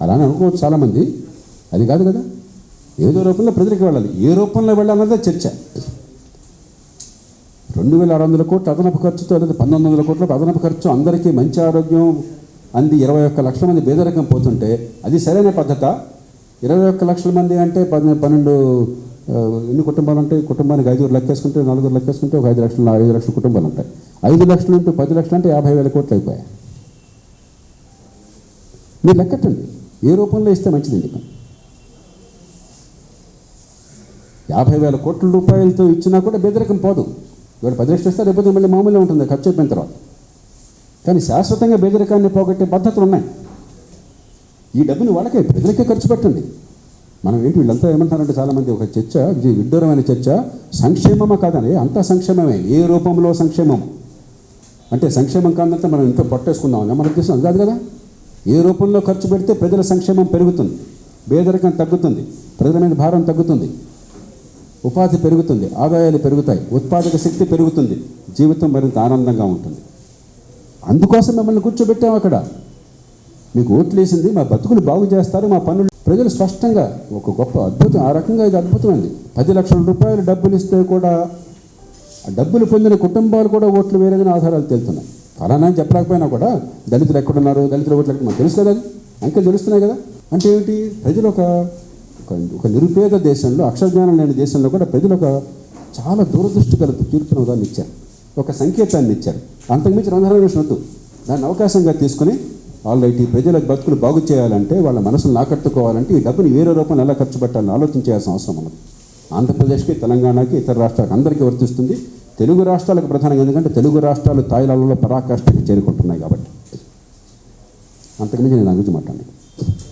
అలానే అనుకోవచ్చు చాలామంది. అది కాదు కదా. ఏదో రూపంలో ప్రజలకు వెళ్ళాలి. ఏ రూపంలో వెళ్ళాలన్నదే చర్చ. 2,600 కోట్లు అదనపు ఖర్చుతో, లేదా 1,900 కోట్లకు అదనపు ఖర్చు, అందరికీ మంచి ఆరోగ్యం అంది 21 లక్షల మంది పేదరికం పోతుంటే అది సరైన పద్ధత? 21 లక్షల మంది అంటే 12 ఎన్ని కుటుంబాలు ఉంటాయి? కుటుంబానికి 5 లెక్కేసుకుంటే, 4 లెక్కేసుకుంటే ఒక 5 లక్షల కుటుంబాలు ఉంటాయి. 5 లక్షలు ఇంటూ 10 లక్షలు అంటే 50,000 కోట్లు అయిపోయాయి. మీరు లెక్కట్టండి, ఏ రూపంలో ఇస్తే మంచిదండి. 50,000 కోట్ల రూపాయలతో ఇచ్చినా కూడా పేదరికం పోదు. ఇవాళ 10 లక్షలు ఇస్తే రేపు మళ్ళీ మామూలుగా ఉంటుంది ఖర్చు అయిపోయిన తర్వాత. కానీ శాశ్వతంగా పేదరికాన్ని పోగొట్టే పద్ధతులు ఉన్నాయి. ఈ డబ్బుని వాళ్ళకే, ప్రజలకే ఖర్చు పెట్టండి. మనం ఏంటి వీళ్ళంతా ఏమంటారంటే చాలామంది ఒక చర్చ, ఇది విడ్డూరమైన చర్చ, సంక్షేమమా కాదని. అంతా సంక్షేమమే. ఏ రూపంలో సంక్షేమం? అంటే సంక్షేమం కాదంటే మనం ఇంట్లో పొట్టేసుకుందామని మనకు తెలుసు కాదు కదా. ఏ రూపంలో ఖర్చు పెడితే ప్రజల సంక్షేమం పెరుగుతుంది, పేదరికం తగ్గుతుంది, ప్రజల మీద భారం తగ్గుతుంది, ఉపాధి పెరుగుతుంది, ఆదాయాలు పెరుగుతాయి, ఉత్పాదక శక్తి పెరుగుతుంది, జీవితం మరింత ఆనందంగా ఉంటుంది. అందుకోసం మిమ్మల్ని కూర్చోబెట్టాము అక్కడ. మీకు ఓట్లు వేసింది మా బతుకులు బాగు చేస్తారు, మా పనులు ప్రజలు స్పష్టంగా ఒక గొప్ప అద్భుతం. ఆ రకంగా ఇది అద్భుతమైంది. 10 లక్షల రూపాయలు డబ్బులు ఇస్తే కూడా ఆ డబ్బులు పొందిన కుటుంబాలు కూడా ఓట్లు వేరేదని ఆధారాలు తేలుతున్నాయి. ఫలానా అని చెప్పలేకపోయినా కూడా దళితులు ఎక్కడున్నారు, దళితుల ఓట్లు ఎక్కడ మనకు తెలుసు కదా, అది అంకెలు తెలుస్తున్నాయి కదా. అంటే ఏమిటి, ప్రజలు ఒక నిరుపేద దేశంలో, అక్షరజ్ఞానం లేని దేశంలో కూడా ప్రజలు చాలా దూరదృష్టి కలుగుతూ తీర్పున ఉదాహరణ ఇచ్చారు, ఒక సంకేతాన్ని ఇచ్చారు. అంతకుమించి రంధ్రాన్వేషణ వద్దు, దాన్ని అవకాశంగా తీసుకుని ఆల్రైట్ ఈ ప్రజల బతుకులు బాగు చేయాలంటే, వాళ్ళ మనసును ఆకట్టుకోవాలంటే ఈ డబ్బుని వేరే రూపంలో ఎలా ఖర్చు పెట్టాలని ఆలోచించాల్సిన అవసరం ఉన్నది. ఆంధ్రప్రదేశ్కి, తెలంగాణకి, ఇతర రాష్ట్రాలకు అందరికీ వర్తిస్తుంది. తెలుగు రాష్ట్రాలకు ప్రధానంగా, ఎందుకంటే తెలుగు రాష్ట్రాలు తాయిలాలలో పరాకాష్ఠకి చేరుకుంటున్నాయి కాబట్టి. అంతకుమించి నేను దాని గురించి మాట్లాడాను.